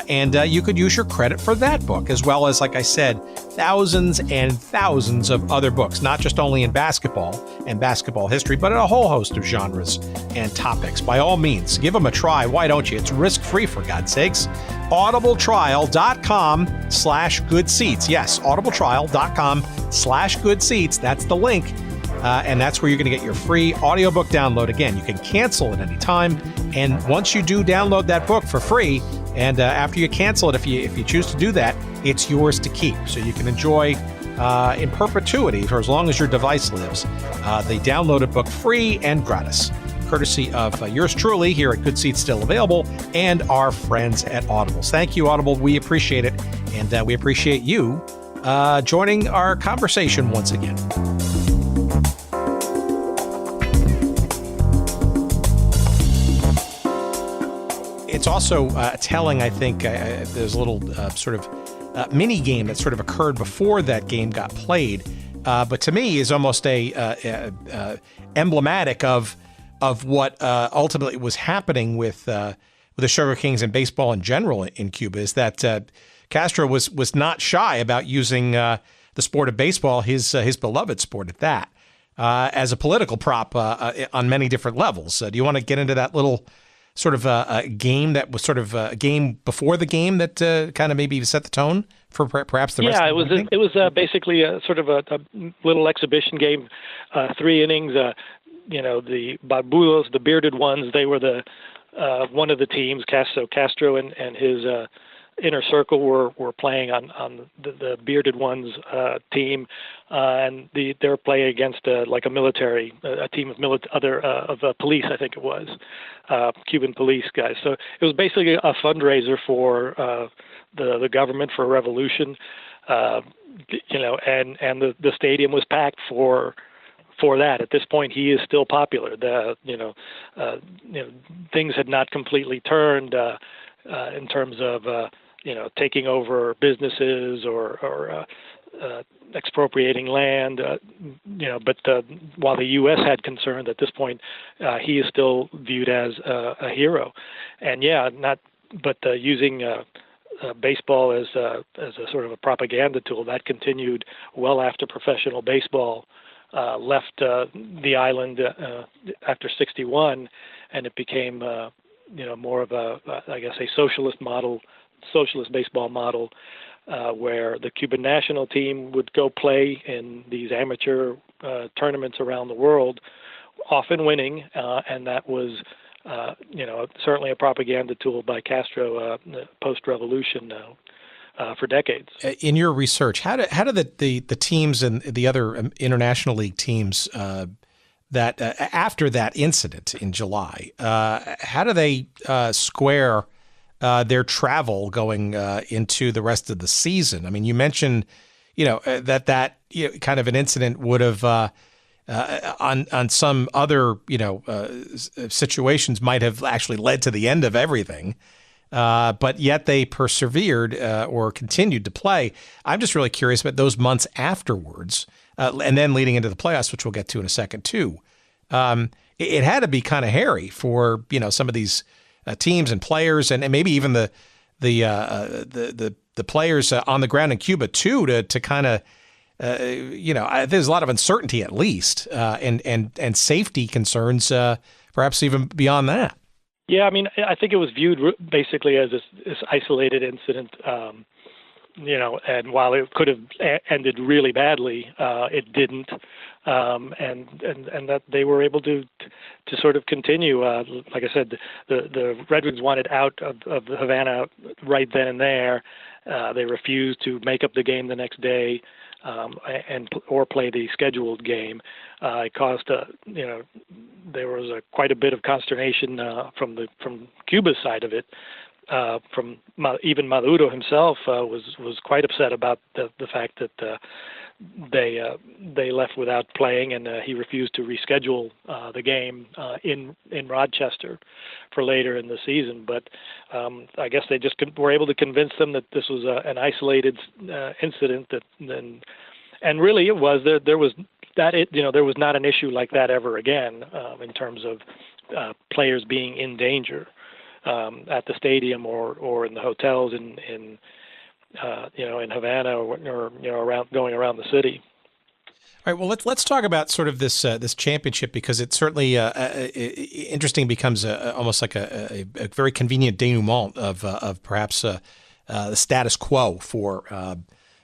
and you could use your credit for that book, as well as, like I said, thousands and thousands of other books, not just only in basketball and basketball history, but in a whole host of genres and topics. By all means, give them a try. Why don't you? It's risk-free, for God's sakes. audibletrial.com/good seats. Yes, audibletrial.com/good seats. That's the link. And that's where you're going to get your free audiobook download. Again, you can cancel at any time. And once you do download that book for free, and after you cancel it, if you choose to do that, it's yours to keep. So you can enjoy in perpetuity, for as long as your device lives, the downloaded book free and gratis, courtesy of yours truly here at Good Seats Still Available and our friends at Audible. Thank you, Audible. We appreciate it. And we appreciate you joining our conversation once again. It's also telling, I think, there's a little sort of mini game that sort of occurred before that game got played, but to me is almost emblematic of what ultimately was happening with the Sugar Kings and baseball in general in Cuba. Is that Castro was not shy about using the sport of baseball, his beloved sport at that, as a political prop on many different levels. Do you want to get into that little sort of a game that was sort of a game before the game that kind of maybe set the tone for perhaps the rest of the game? It was basically a sort of a little exhibition game, 3 innings. The Barbudos, the bearded ones, they were the one of the teams. Castro and his inner circle were playing on the bearded ones team, and they were playing against a military team of police, I think it was, Cuban police guys. So it was basically a fundraiser for the government for a revolution, and the stadium was packed for that. At this point, he is still popular. Things had not completely turned in terms of taking over businesses or expropriating land. But while the U.S. had concern at this point, he is still viewed as a hero. And using baseball as a sort of a propaganda tool that continued well after professional baseball left the island after '61, and it became more of a socialist baseball model, where the Cuban national team would go play in these amateur tournaments around the world, often winning, and that was certainly a propaganda tool by Castro post-revolution for decades. In your research, how do the teams and the other international league teams that after that incident in July, how do they square their travel going into the rest of the season? I mean, you mentioned, that kind of an incident would have on some other situations might have actually led to the end of everything. But yet they persevered or continued to play. I'm just really curious about those months afterwards, and then leading into the playoffs, which we'll get to in a second too. It had to be kind of hairy for some of these teams and players, and maybe even the players on the ground in Cuba too, to kind of there's a lot of uncertainty at least, and safety concerns, perhaps even beyond that. Yeah, I mean, I think it was viewed basically as this isolated incident, and while it could have ended really badly, it didn't, and that they were able to sort of continue. Like I said, the Red Wings wanted out of Havana right then and there. They refused to make up the game the next day, or play the scheduled game. It caused there was quite a bit of consternation from Cuba's side of it. Even Maduro himself was quite upset about the fact that they left without playing, and he refused to reschedule the game in Rochester for later in the season. But I guess they just were able to convince them that this was an isolated incident. And really it was there was not an issue like that ever again in terms of players being in danger at the stadium or in the hotels in Havana or going around the city. All right. Well, let's talk about sort of this championship, because it certainly interesting, becomes almost like a very convenient denouement of perhaps the status quo for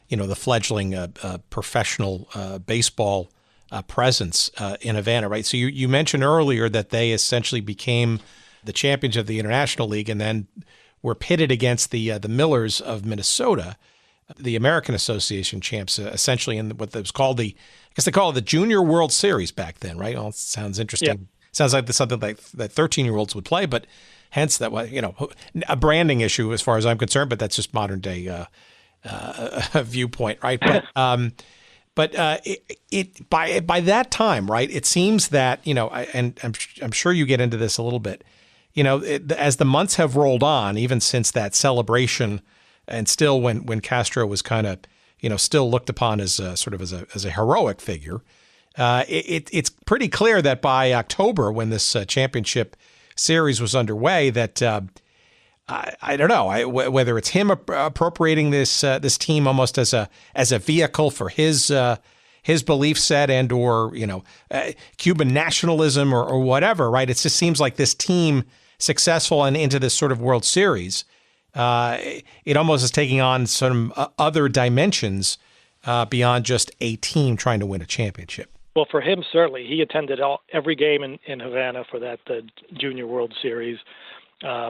the fledgling professional baseball presence in Havana. Right. So you mentioned earlier that they essentially became the champions of the International League, and then were pitted against the Millers of Minnesota, the American Association champs, essentially in what was called I guess they call it the Junior World Series back then, right? Well, it sounds interesting. Yeah. Sounds like something like that 13-year-olds would play, but hence that was, a branding issue as far as I'm concerned, but that's just modern day viewpoint, right? But by that time, right, it seems that, and I'm sure you get into this a little bit, as the months have rolled on, even since that celebration, and still when Castro was kind of, still looked upon as a heroic figure, it's pretty clear that by October, when this championship series was underway, that I don't know whether it's him appropriating this team almost as a vehicle for his belief set and or Cuban nationalism or whatever, right? It just seems like this team, successful and into this sort of World Series, it almost is taking on some other dimensions beyond just a team trying to win a championship. Well, for him, certainly. He attended every game in Havana for that Junior World Series,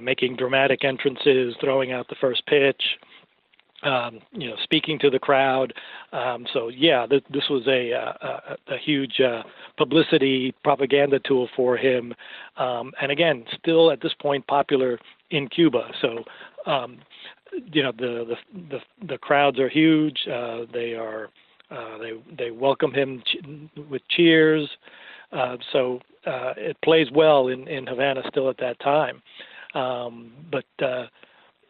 making dramatic entrances, throwing out the first pitch, speaking to the crowd. This was a huge publicity propaganda tool for him. And again, still at this point popular in Cuba. So, the crowds are huge. They welcome him with cheers. So it plays well in Havana still at that time.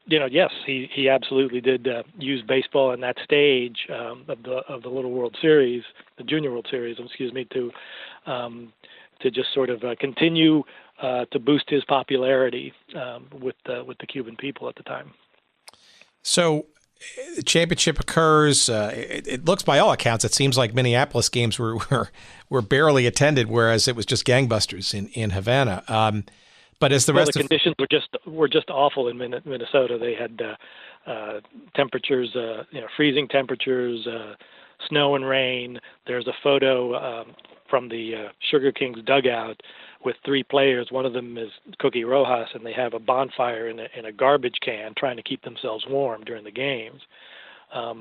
Yes, he absolutely did use baseball in that stage of the Little World Series, the Junior World Series, to just sort of continue to boost his popularity with the Cuban people at the time. So the championship occurs. It looks, by all accounts, it seems like Minneapolis games were barely attended, whereas it was just gangbusters in Havana. But as the conditions were just awful in Minnesota. They had temperatures, freezing temperatures, snow and rain. There's a photo from the Sugar Kings dugout with three players. One of them is Cookie Rojas, and they have a bonfire in a garbage can, trying to keep themselves warm during the games. They're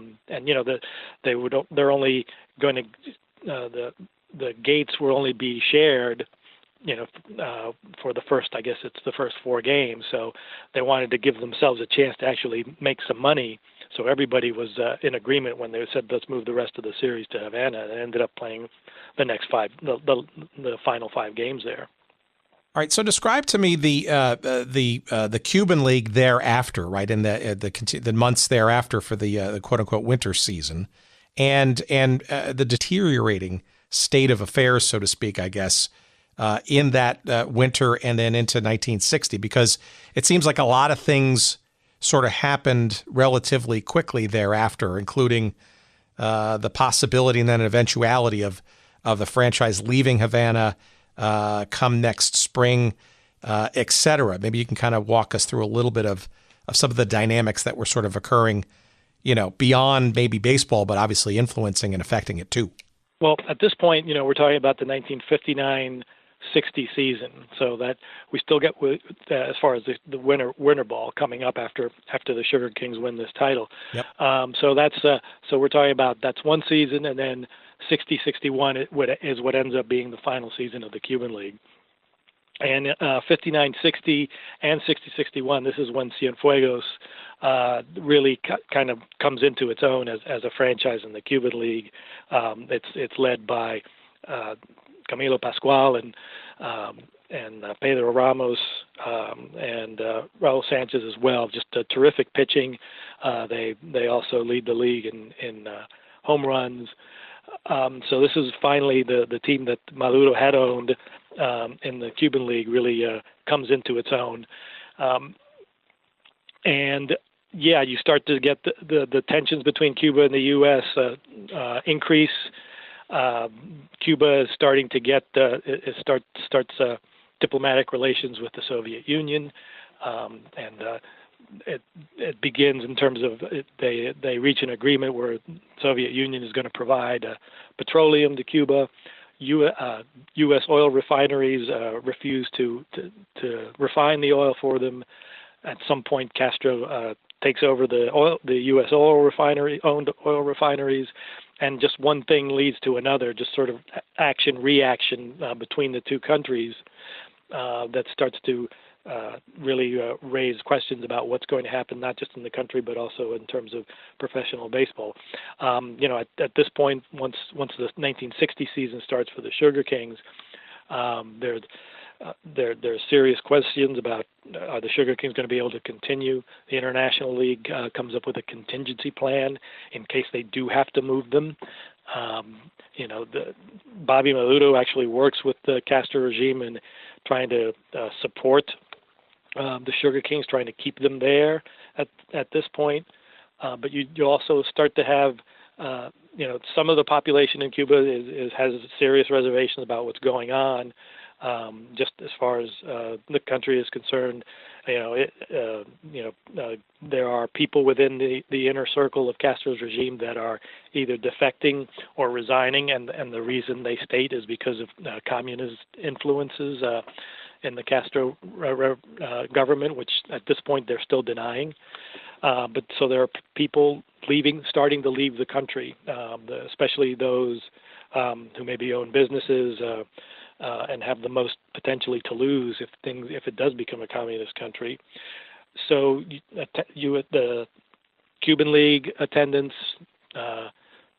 only going to the gates will only be shared, for the first four games. So they wanted to give themselves a chance to actually make some money. So everybody was in agreement when they said, let's move the rest of the series to Havana, and ended up playing the next the final 5 games there. All right. So describe to me the Cuban League thereafter, right? In the months thereafter for the quote unquote winter season, and the deteriorating state of affairs, so to speak, I guess, in that winter and then into 1960, because it seems like a lot of things sort of happened relatively quickly thereafter, including the possibility and then eventuality of the franchise leaving Havana come next spring, et cetera. Maybe you can kind of walk us through a little bit of some of the dynamics that were sort of occurring, beyond maybe baseball, but obviously influencing and affecting it too. Well, at this point, we're talking about the 1959-60 season, so that we still get as far as the winter ball coming up after the Sugar Kings win this title. Yep. So we're talking about that's one season, and then 60-61 is what ends up being the final season of the Cuban League. And 59-60 and 60-61, this is when Cienfuegos really kind of comes into its own as a franchise in the Cuban League. It's led by Camilo Pascual and Pedro Ramos and Raul Sanchez as well. Just a terrific pitching. They also lead the league in home runs. So this is finally the team that Maduro had owned in the Cuban League really comes into its own. And you start to get the tensions between Cuba and the U.S. Increase. Cuba is starting to get starts diplomatic relations with the Soviet Union, and it begins in terms of they reach an agreement where the Soviet Union is going to provide petroleum to Cuba. U.S. oil refineries refuse to refine the oil for them. At some point, Castro takes over the U.S. owned oil refineries, and just one thing leads to another, just sort of action-reaction between the two countries that starts to really raise questions about what's going to happen, not just in the country, but also in terms of professional baseball. At this point, once the 1960 season starts for the Sugar Kings, there's serious questions about are the Sugar Kings going to be able to continue. The International League comes up with a contingency plan in case they do have to move them. Bobby Maduro actually works with the Castro regime in trying to support the Sugar Kings, trying to keep them there at this point. But you also start to have, some of the population in Cuba has serious reservations about what's going on. Just as far as the country is concerned, there are people within the inner circle of Castro's regime that are either defecting or resigning, and the reason they state is because of communist influences in the Castro government, which at this point they're still denying. But so there are people starting to leave the country, especially those who maybe own businesses. And have the most potentially to lose if it does become a communist country. So the Cuban League attendance,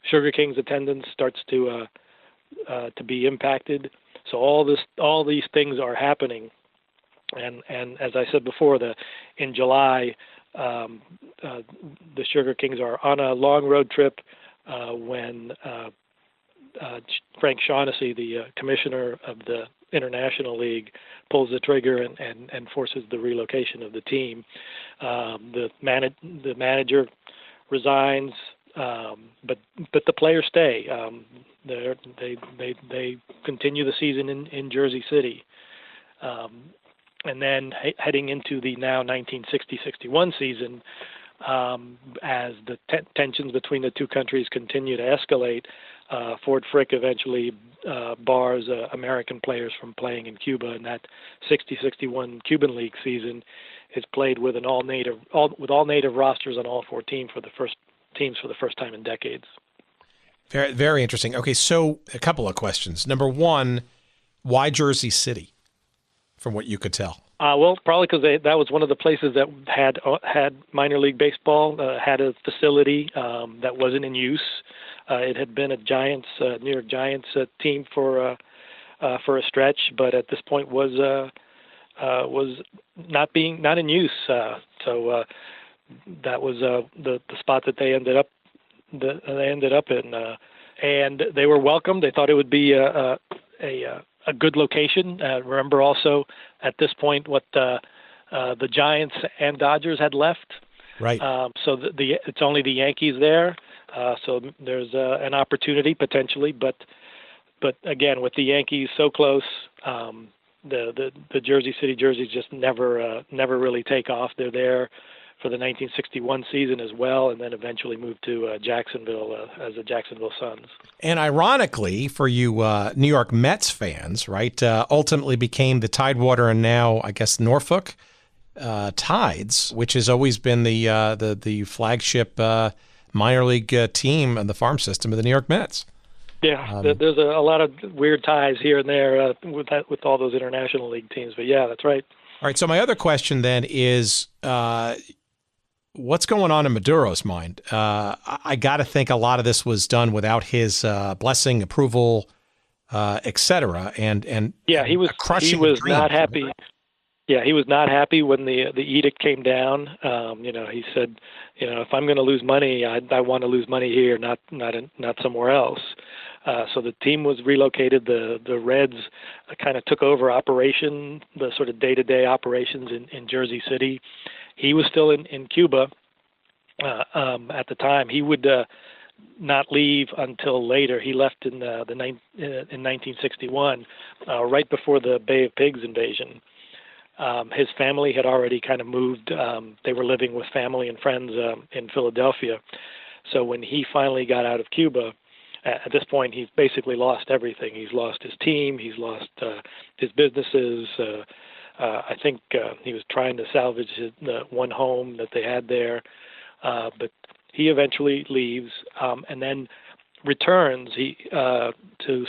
Sugar Kings attendance starts to be impacted. So all these things are happening, and as I said before, in July, the Sugar Kings are on a long road trip when. Frank Shaughnessy, the commissioner of the International League, pulls the trigger and forces the relocation of the team. The manager resigns, but the players stay. They continue the season in Jersey City, and then heading into the now 1960-61 season. As the tensions between the two countries continue to escalate, Ford Frick eventually bars American players from playing in Cuba, and that 60-61 Cuban League season is played with all native rosters on all 14 for the first time in decades. Very, very interesting. Okay, so a couple of questions. Number one, why Jersey City, from what you could tell? Well, probably because that was one of the places that had minor league baseball, had a facility that wasn't in use. It had been a New York Giants team for a stretch, but at this point was not in use. So that was the spot that they ended up in, and they were welcomed. They thought it would be a good location. Remember also at this point what the Giants and Dodgers had left. Right. So it's only the Yankees there. So there's an opportunity potentially, but again, with the Yankees so close, the Jersey City jerseys just never really take off. They're there for the 1961 season as well, and then eventually moved to Jacksonville as the Jacksonville Suns. And ironically, for you New York Mets fans, right, ultimately became the Tidewater and now, I guess, Norfolk Tides, which has always been the flagship minor league team in the farm system of the New York Mets. Yeah, there's a lot of weird ties here and there with all those international league teams. But yeah, that's right. All right, so my other question then is, what's going on in Maduro's mind? I got to think a lot of this was done without his blessing, approval, et cetera. And yeah, he was not happy. Yeah, he was not happy when the edict came down. He said, if I'm going to lose money, I want to lose money here, not somewhere else. So the team was relocated. The Reds kind of took over the sort of day-to-day operations in Jersey City. He was still in Cuba at the time. He would not leave until later. He left in 1961, right before the Bay of Pigs invasion. His family had already kind of moved. They were living with family and friends in Philadelphia. So when he finally got out of Cuba, at this point, he's basically lost everything. He's lost his team. He's lost his businesses. I think he was trying to salvage the one home that they had there. But he eventually leaves and then returns to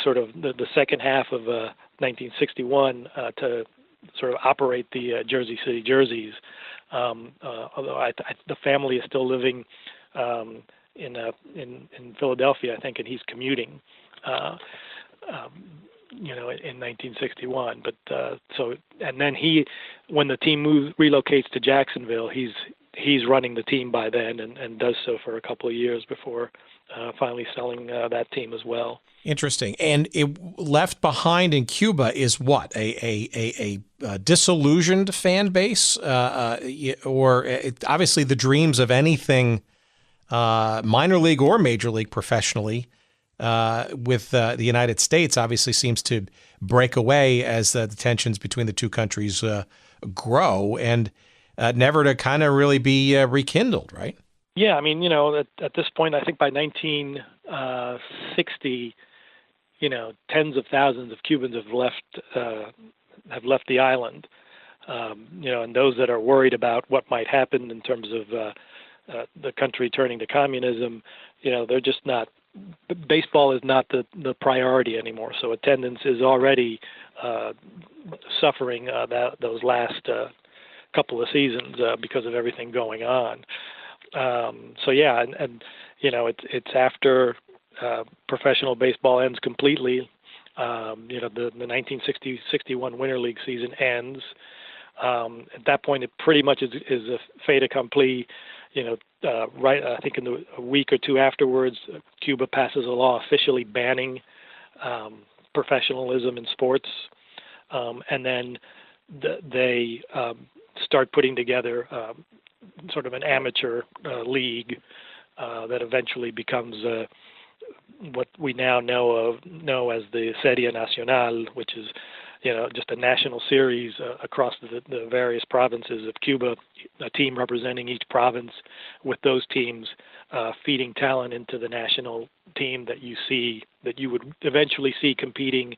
sort of the second half of 1961 to sort of operate the Jersey City jerseys. Although the family is still living in Philadelphia, I think, and he's commuting. In 1961, but and then when the team relocates to Jacksonville, he's running the team by then, and does so for a couple of years before finally selling that team as well. Interesting. And it left behind in Cuba is what, a disillusioned fan base, or obviously the dreams of anything minor league or major league professionally. With the United States obviously seems to break away as the tensions between the two countries grow, and never to kind of really be rekindled, right? Yeah, I mean, at this point, I think by 1960, tens of thousands of Cubans have left the island. And those that are worried about what might happen in terms of the country turning to communism, they're just not. Baseball is not the priority anymore, so attendance is already suffering those last couple of seasons because of everything going on. It's after professional baseball ends completely. The 1960-61 Winter League season ends. At that point, it pretty much is a fait accompli. Right, I think in a week or two afterwards, Cuba passes a law officially banning professionalism in sports, and then they start putting together sort of an amateur league that eventually becomes what we now know as the Serie Nacional, which is just a national series across the various provinces of Cuba, a team representing each province, with those teams feeding talent into the national team that you would eventually see competing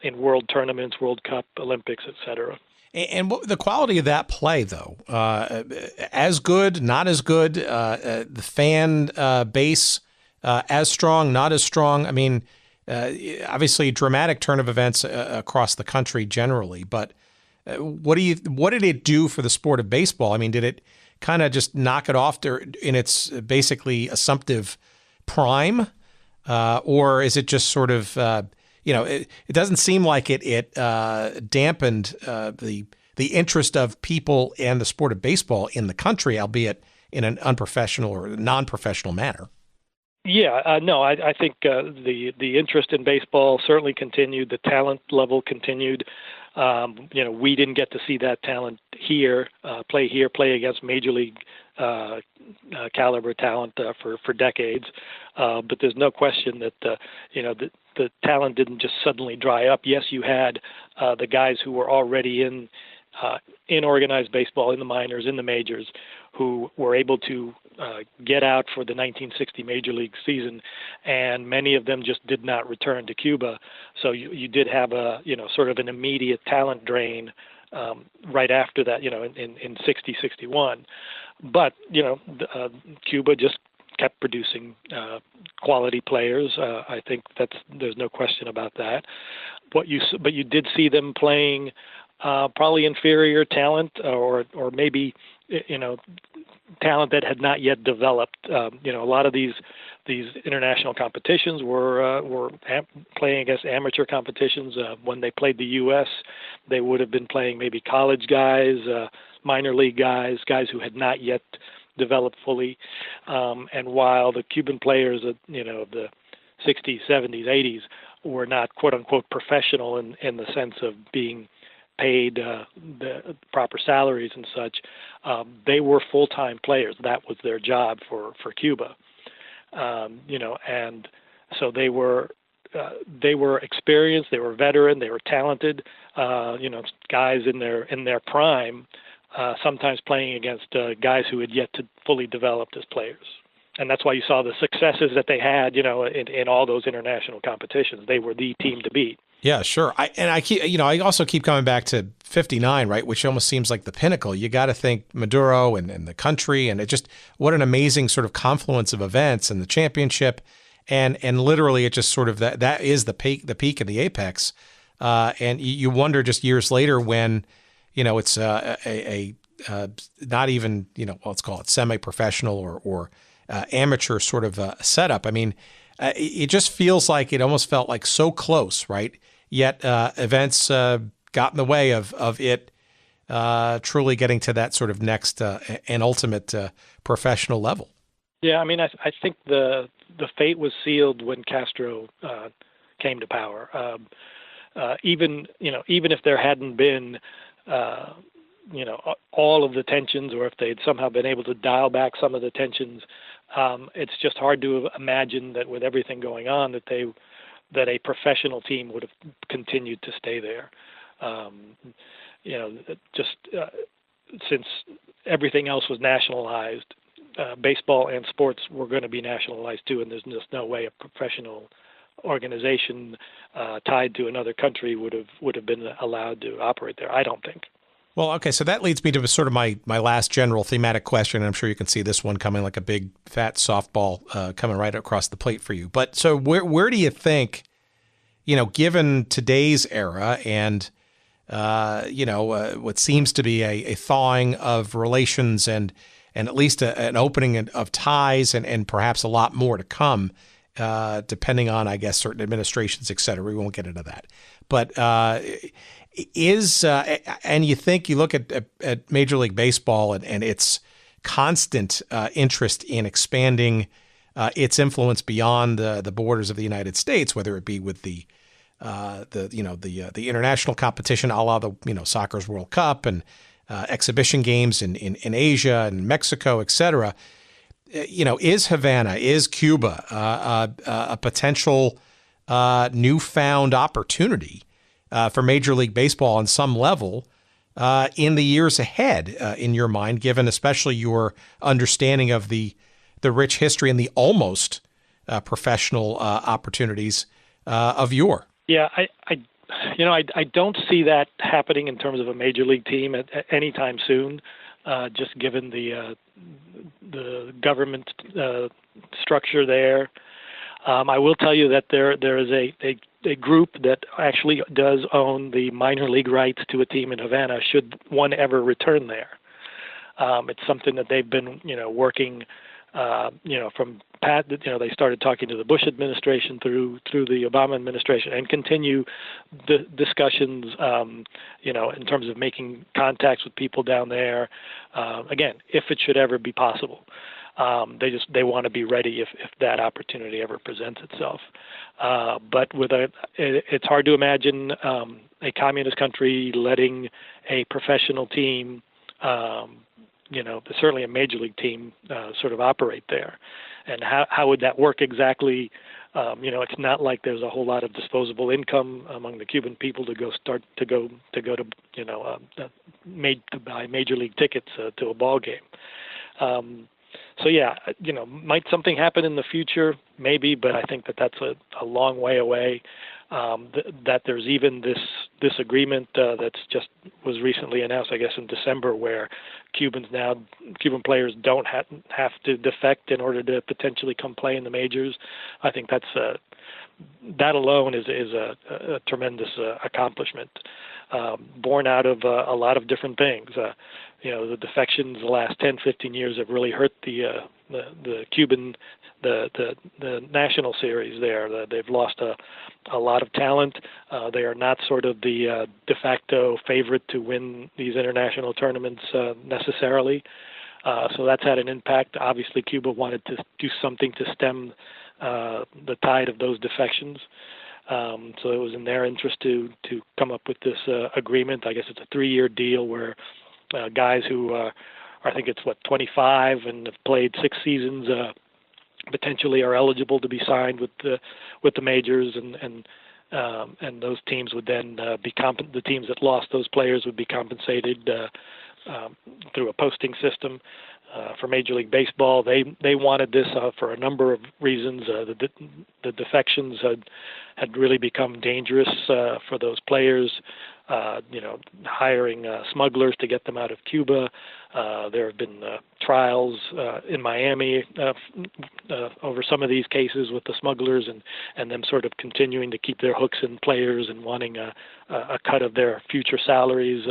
in world tournaments, World Cup, Olympics, etc. And the quality of that play, though, as good, not as good, the fan base as strong, not as strong. I mean, obviously, a dramatic turn of events across the country generally. But what did it do for the sport of baseball? I mean, did it kind of just knock it off in its basically assumptive prime, or is it just sort of it doesn't seem like it dampened the interest of people and the sport of baseball in the country, albeit in an unprofessional or non-professional manner? Yeah, no, I think the interest in baseball certainly continued. The talent level continued. We didn't get to see that talent play against major league caliber talent for decades. But there's no question that the talent didn't just suddenly dry up. Yes, you had the guys who were already in organized baseball, in the minors, in the majors, who were able to get out for the 1960 Major League season, and many of them just did not return to Cuba. So you did have sort of an immediate talent drain right after that, in 60, 61. But, Cuba just kept producing quality players. I think there's no question about that. But you did see them playing probably inferior talent, or maybe talent that had not yet developed. A lot of these international competitions were playing against amateur competitions. When they played the U.S., they would have been playing maybe college guys, minor league guys who had not yet developed fully. And while the Cuban players of the 60s, 70s, 80s were not quote unquote professional in the sense of being paid the proper salaries and such, they were full-time players. That was their job for Cuba, and so they were experienced, they were veteran, they were talented, guys in their prime, sometimes playing against guys who had yet to fully develop as players. And that's why you saw the successes that they had, in all those international competitions. They were the team to beat. Yeah, sure. I also keep coming back to 59, right, which almost seems like the pinnacle. You got to think Maduro and the country, and it just, what an amazing sort of confluence of events, and the championship, and literally it just sort of that is the peak and the apex. And you wonder just years later when, it's a not even, let's call it semi-professional or amateur sort of setup. I mean, it just feels like it almost felt like so close, right? Yet events got in the way of it truly getting to that sort of next and ultimate professional level. Yeah, I mean, I think the fate was sealed when Castro came to power. Even if there hadn't been all of the tensions, or if they'd somehow been able to dial back some of the tensions, it's just hard to imagine that with everything going on that a professional team would have continued to stay there. Since everything else was nationalized, baseball and sports were going to be nationalized too, and there's just no way a professional organization tied to another country would have been allowed to operate there, I don't think. Well, okay, so that leads me to sort of my last general thematic question, and I'm sure you can see this one coming like a big fat softball coming right across the plate for you. But so where do you think, given today's era and, what seems to be a thawing of relations and at least an opening of ties and perhaps a lot more to come, depending on, I guess, certain administrations, et cetera. We won't get into that. But and you look at Major League Baseball and its constant interest in expanding its influence beyond the borders of the United States, whether it be with the international competition, a la the soccer's World Cup and exhibition games in Asia and Mexico, et cetera. Is Havana, is Cuba a potential newfound opportunity for Major League Baseball on some level in the years ahead, in your mind, given especially your understanding of the rich history and the almost professional opportunities of yore? Yeah, I don't see that happening in terms of a Major League team at any time soon, just given the government structure there. I will tell you that there is a group that actually does own the minor league rights to a team in Havana should one ever return there. It's something that they've been working from they started talking to the Bush administration through the Obama administration, and continue the discussions in terms of making contacts with people down there, again, if it should ever be possible. They want to be ready if that opportunity ever presents itself. But it's hard to imagine a communist country letting a professional team certainly a major league team sort of operate there, and how would that work exactly? It's not like there's a whole lot of disposable income among the Cuban people to buy major league tickets to a ball game. Might something happen in the future? Maybe, but I think that's a long way away. That there's even this agreement that's just was recently announced, I guess in December, where Cuban players don't have to defect in order to potentially come play in the majors. I think that alone is a tremendous accomplishment, born out of a lot of different things. The defections the last 10, 15 years have really hurt the Cuban, the national series there. They've lost a lot of talent. They are not sort of the de facto favorite to win these international tournaments necessarily. So that's had an impact. Obviously, Cuba wanted to do something to stem the tide of those defections. So it was in their interest to come up with this agreement. I guess it's a 3-year deal where guys who I think it's 25 and have played 6 seasons potentially are eligible to be signed with the majors, and those teams would then the teams that lost those players would be compensated through a posting system. For Major League Baseball, they wanted this for a number of reasons. The defections had really become dangerous for those players. Hiring smugglers to get them out of Cuba. There have been trials in Miami over some of these cases with the smugglers and them sort of continuing to keep their hooks in players and wanting a cut of their future salaries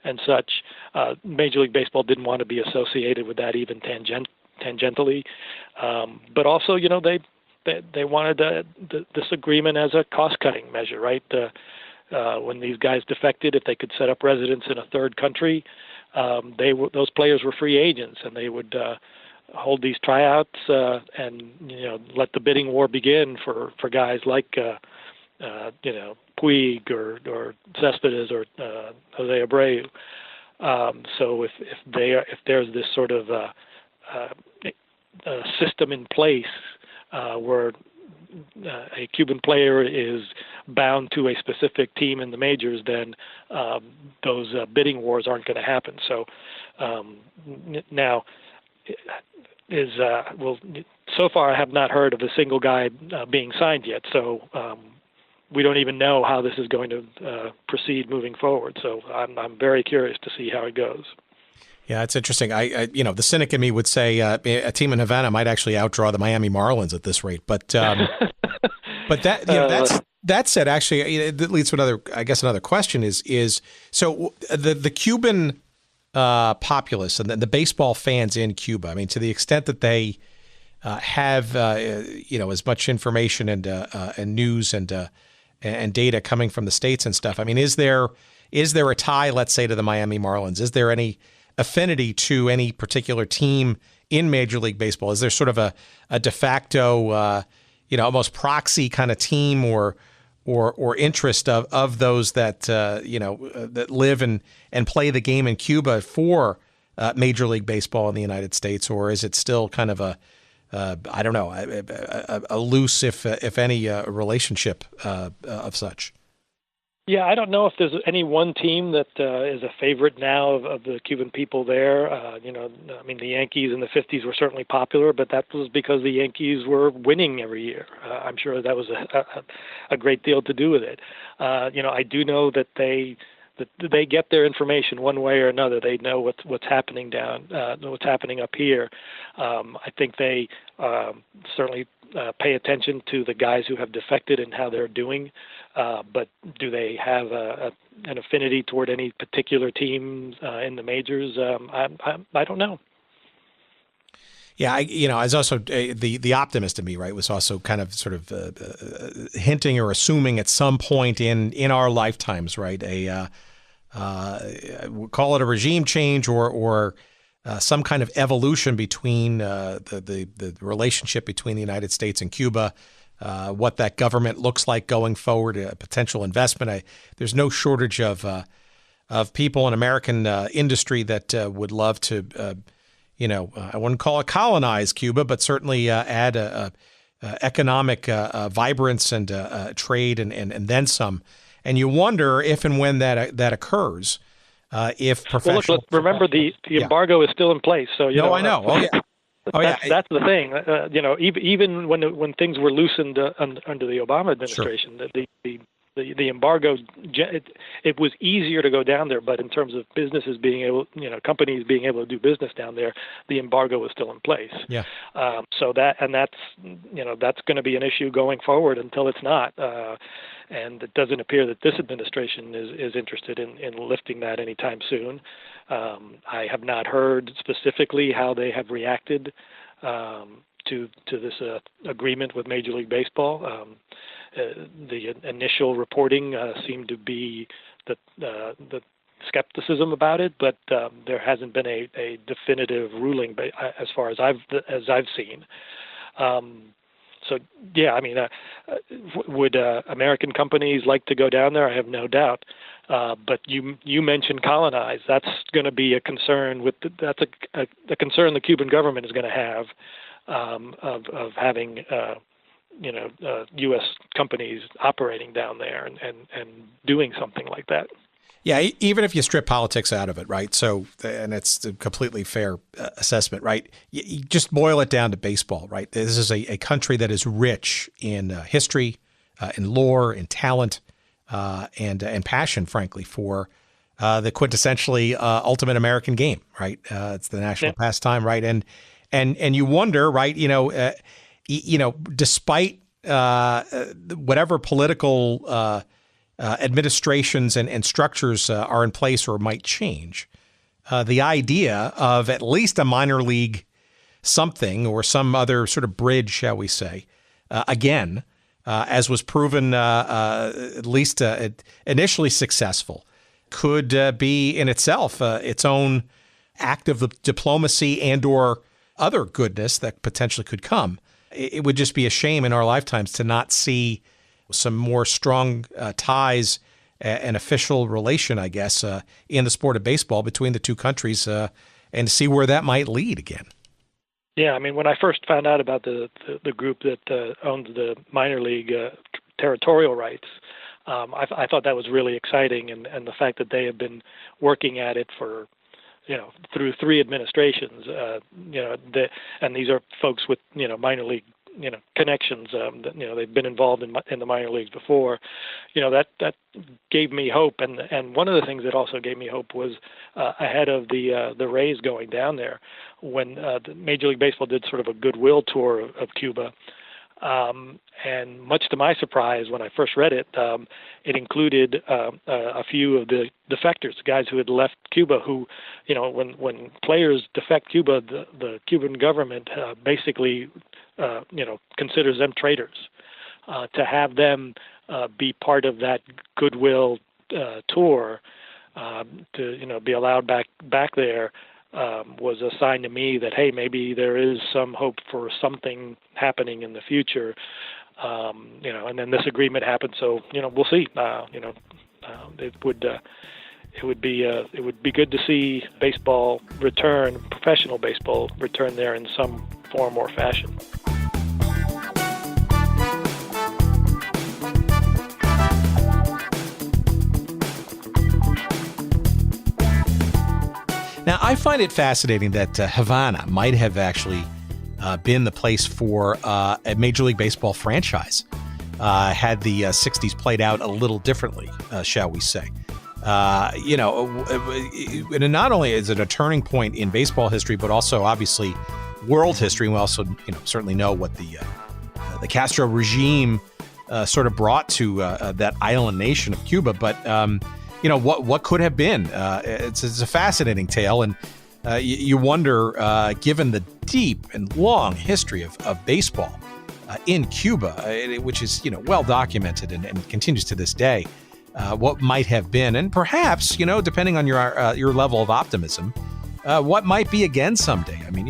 and such. Major League Baseball didn't want to be associated with that even tangentially. But also, they wanted this agreement as a cost-cutting measure, right? When these guys defected, if they could set up residence in a third country, those players were free agents, and they would hold these tryouts and let the bidding war begin for guys like Puig or Cespedes or Jose Abreu. So if there's this sort of a system in place where a Cuban player is bound to a specific team in the majors, then those bidding wars aren't going to happen. So now so far I have not heard of a single guy being signed yet. So we don't even know how this is going to proceed moving forward. So I'm very curious to see how it goes. Yeah, it's interesting. I the cynic in me would say a team in Havana might actually outdraw the Miami Marlins at this rate. But that said, actually, it leads to another question is so the Cuban populace and the baseball fans in Cuba. I mean, to the extent that they have as much information and news and data coming from the States and stuff. I mean, is there a tie, let's say, to the Miami Marlins? Is there any affinity to any particular team in Major League Baseball? Is there sort of a de facto, almost proxy kind of team or interest of those that that live and play the game in Cuba for Major League Baseball in the United States, or is it still kind of a loose, if any, relationship of such? Yeah, I don't know if there's any one team that is a favorite now of the Cuban people there. The Yankees in the 50s were certainly popular, but that was because the Yankees were winning every year. I'm sure that was a great deal to do with it. I do know that they get their information one way or another. They know what's happening what's happening up here. I think they certainly pay attention to the guys who have defected and how they're doing. But do they have an affinity toward any particular teams in the majors? I don't know. Yeah, I was also the optimist in me, right, was also kind of sort of hinting or assuming at some point in our lifetimes, right, we'll call it a regime change or some kind of evolution between the relationship between the United States and Cuba. What that government looks like going forward, a potential investment. There's no shortage of of people in American industry that would love to, I wouldn't call it colonize Cuba, but certainly add economic vibrance and trade and then some. And you wonder if and when that occurs, if professional. Well, look, remember the embargo is still in place. So I know. Oh yeah. That's the thing. Even when things were loosened under the Obama administration, sure. The embargo, it was easier to go down there, but in terms of businesses being able, companies being able to do business down there, the embargo was still in place. Yeah. So that's going to be an issue going forward until it's not. And it doesn't appear that this administration is interested in lifting that anytime soon. I have not heard specifically how they have reacted to this agreement with Major League Baseball. The initial reporting seemed to be the skepticism about it, but there hasn't been a definitive ruling as far as I've seen. So yeah, I mean, would American companies like to go down there? I have no doubt. But you mentioned colonize. That's going to be a concern that's a concern the Cuban government is going to have of having U.S. companies operating down there and doing something like that. Yeah, even if you strip politics out of it, right? So, and it's a completely fair assessment, right? You just boil it down to baseball, right? This is a country that is rich in history, in lore, in talent, and passion, frankly, for the quintessentially ultimate American game, right? It's the national pastime, right? And you wonder, right? Despite whatever political administrations and structures are in place or might change, the idea of at least a minor league something or some other sort of bridge, shall we say, again, as was proven at least initially successful, could be in itself its own act of diplomacy and or other goodness that potentially could come. It would just be a shame in our lifetimes to not see some more strong ties and official relation, I guess, in the sport of baseball between the two countries and see where that might lead again. Yeah, I mean, when I first found out about the group that owned the minor league territorial rights, I thought that was really exciting, and the fact that they have been working at it for through 3 administrations, and these are folks with minor league connections. They've been involved in the minor leagues before. That gave me hope, and one of the things that also gave me hope was ahead of the Rays going down there, when the Major League Baseball did sort of a goodwill tour of Cuba. And much to my surprise, when I first read it, it included a few of the defectors, the guys who had left Cuba, who, when players defect Cuba, the Cuban government basically, considers them traitors. To have them be part of that goodwill tour, to be allowed back there, was a sign to me that, hey, maybe there is some hope for something happening in the future. And then this agreement happened, so we'll see. It would be good to see baseball return, professional baseball return there in some form or fashion. Now, I find it fascinating that Havana might have actually been the place for a Major League Baseball franchise, had the 60s played out a little differently, shall we say. And not only is it a turning point in baseball history, but also obviously world history. We also, certainly know what the Castro regime sort of brought to that island nation of Cuba. But what could have been. It's a fascinating tale, and you wonder, given the deep and long history of baseball in Cuba, which is well documented and continues to this day, what might have been, and perhaps depending on your level of optimism, what might be again someday. I mean,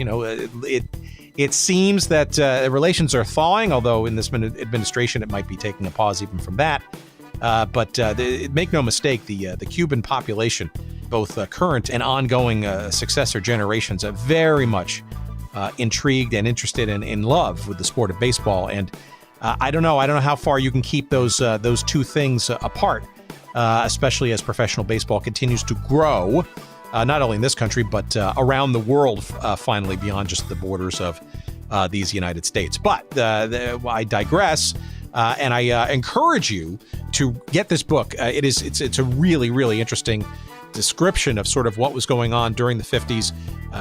it seems that relations are thawing, although in this administration it might be taking a pause even from that. But make no mistake, the Cuban population, both current and ongoing successor generations, are very much intrigued and interested and in love with the sport of baseball. And I don't know how far you can keep those two things apart, especially as professional baseball continues to grow, not only in this country, but around the world, finally, beyond just the borders of these United States. But I digress, and I encourage you to get this book. It's a really, really interesting description of sort of what was going on during the 50s.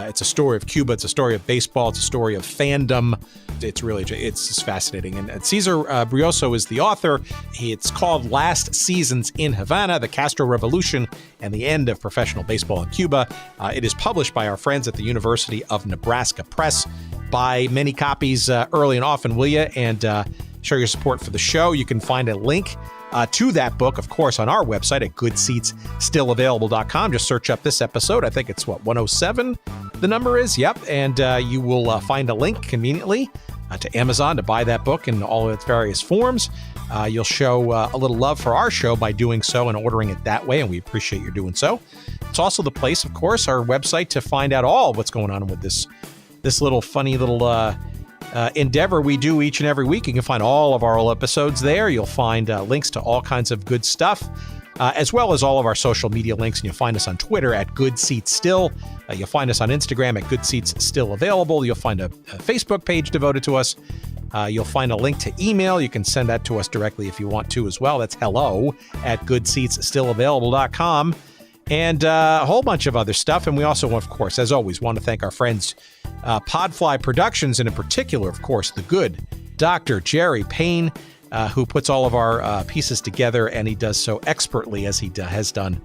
It's a story of Cuba. It's a story of baseball. It's a story of fandom. It's fascinating. And César Brioso is the author. It's called Last Seasons in Havana, the Castro Revolution, and the End of Professional Baseball in Cuba. It is published by our friends at the University of Nebraska Press. Buy many copies early and often, will you? And show your support for the show. You can find a link to that book, of course, on our website at goodseatsstillavailable.com. Just search up this episode. I think it's 107, the number is. Yep. And you will find a link conveniently to Amazon to buy that book in all of its various forms. You'll show a little love for our show by doing so and ordering it that way, and we appreciate you doing so. It's also the place, of course, our website, to find out all what's going on with this little funny little endeavor we do each and every week. You can find all of our old episodes there. You'll find links to all kinds of good stuff, as well as all of our social media links. And you'll find us on Twitter at GoodSeatsStill. You'll find us on Instagram at GoodSeatsStillAvailable. You'll find a Facebook page devoted to us. You'll find a link to email. You can send that to us directly if you want to as well. That's hello@GoodSeatsStillAvailable.com. And a whole bunch of other stuff. And we also, of course, as always, want to thank our friends, Podfly Productions, and in particular, of course, the good Dr. Jerry Payne, who puts all of our pieces together, and he does so expertly, as he has done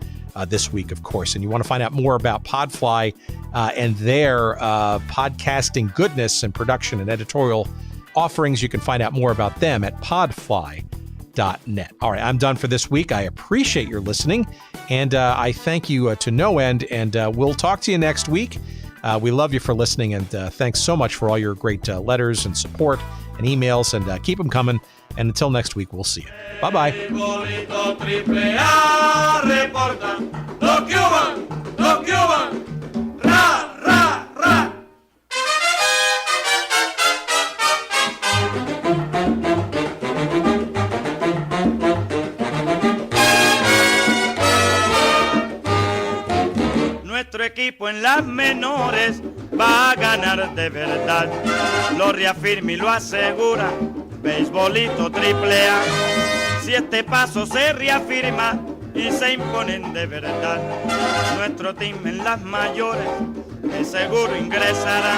this week, of course. And you want to find out more about Podfly and their podcasting goodness and production and editorial offerings, you can find out more about them at podfly.net. All right, I'm done for this week. I appreciate your listening, and I thank you to no end, and we'll talk to you next week. We love you for listening, and thanks so much for all your great letters and support and emails, and keep them coming. And until next week, we'll see you. Bye-bye. Nuestro equipo en las menores va a ganar de verdad, lo reafirma y lo asegura Beisbolito Triple A. Si este paso se reafirma y se imponen de verdad, nuestro team en las mayores de seguro ingresará.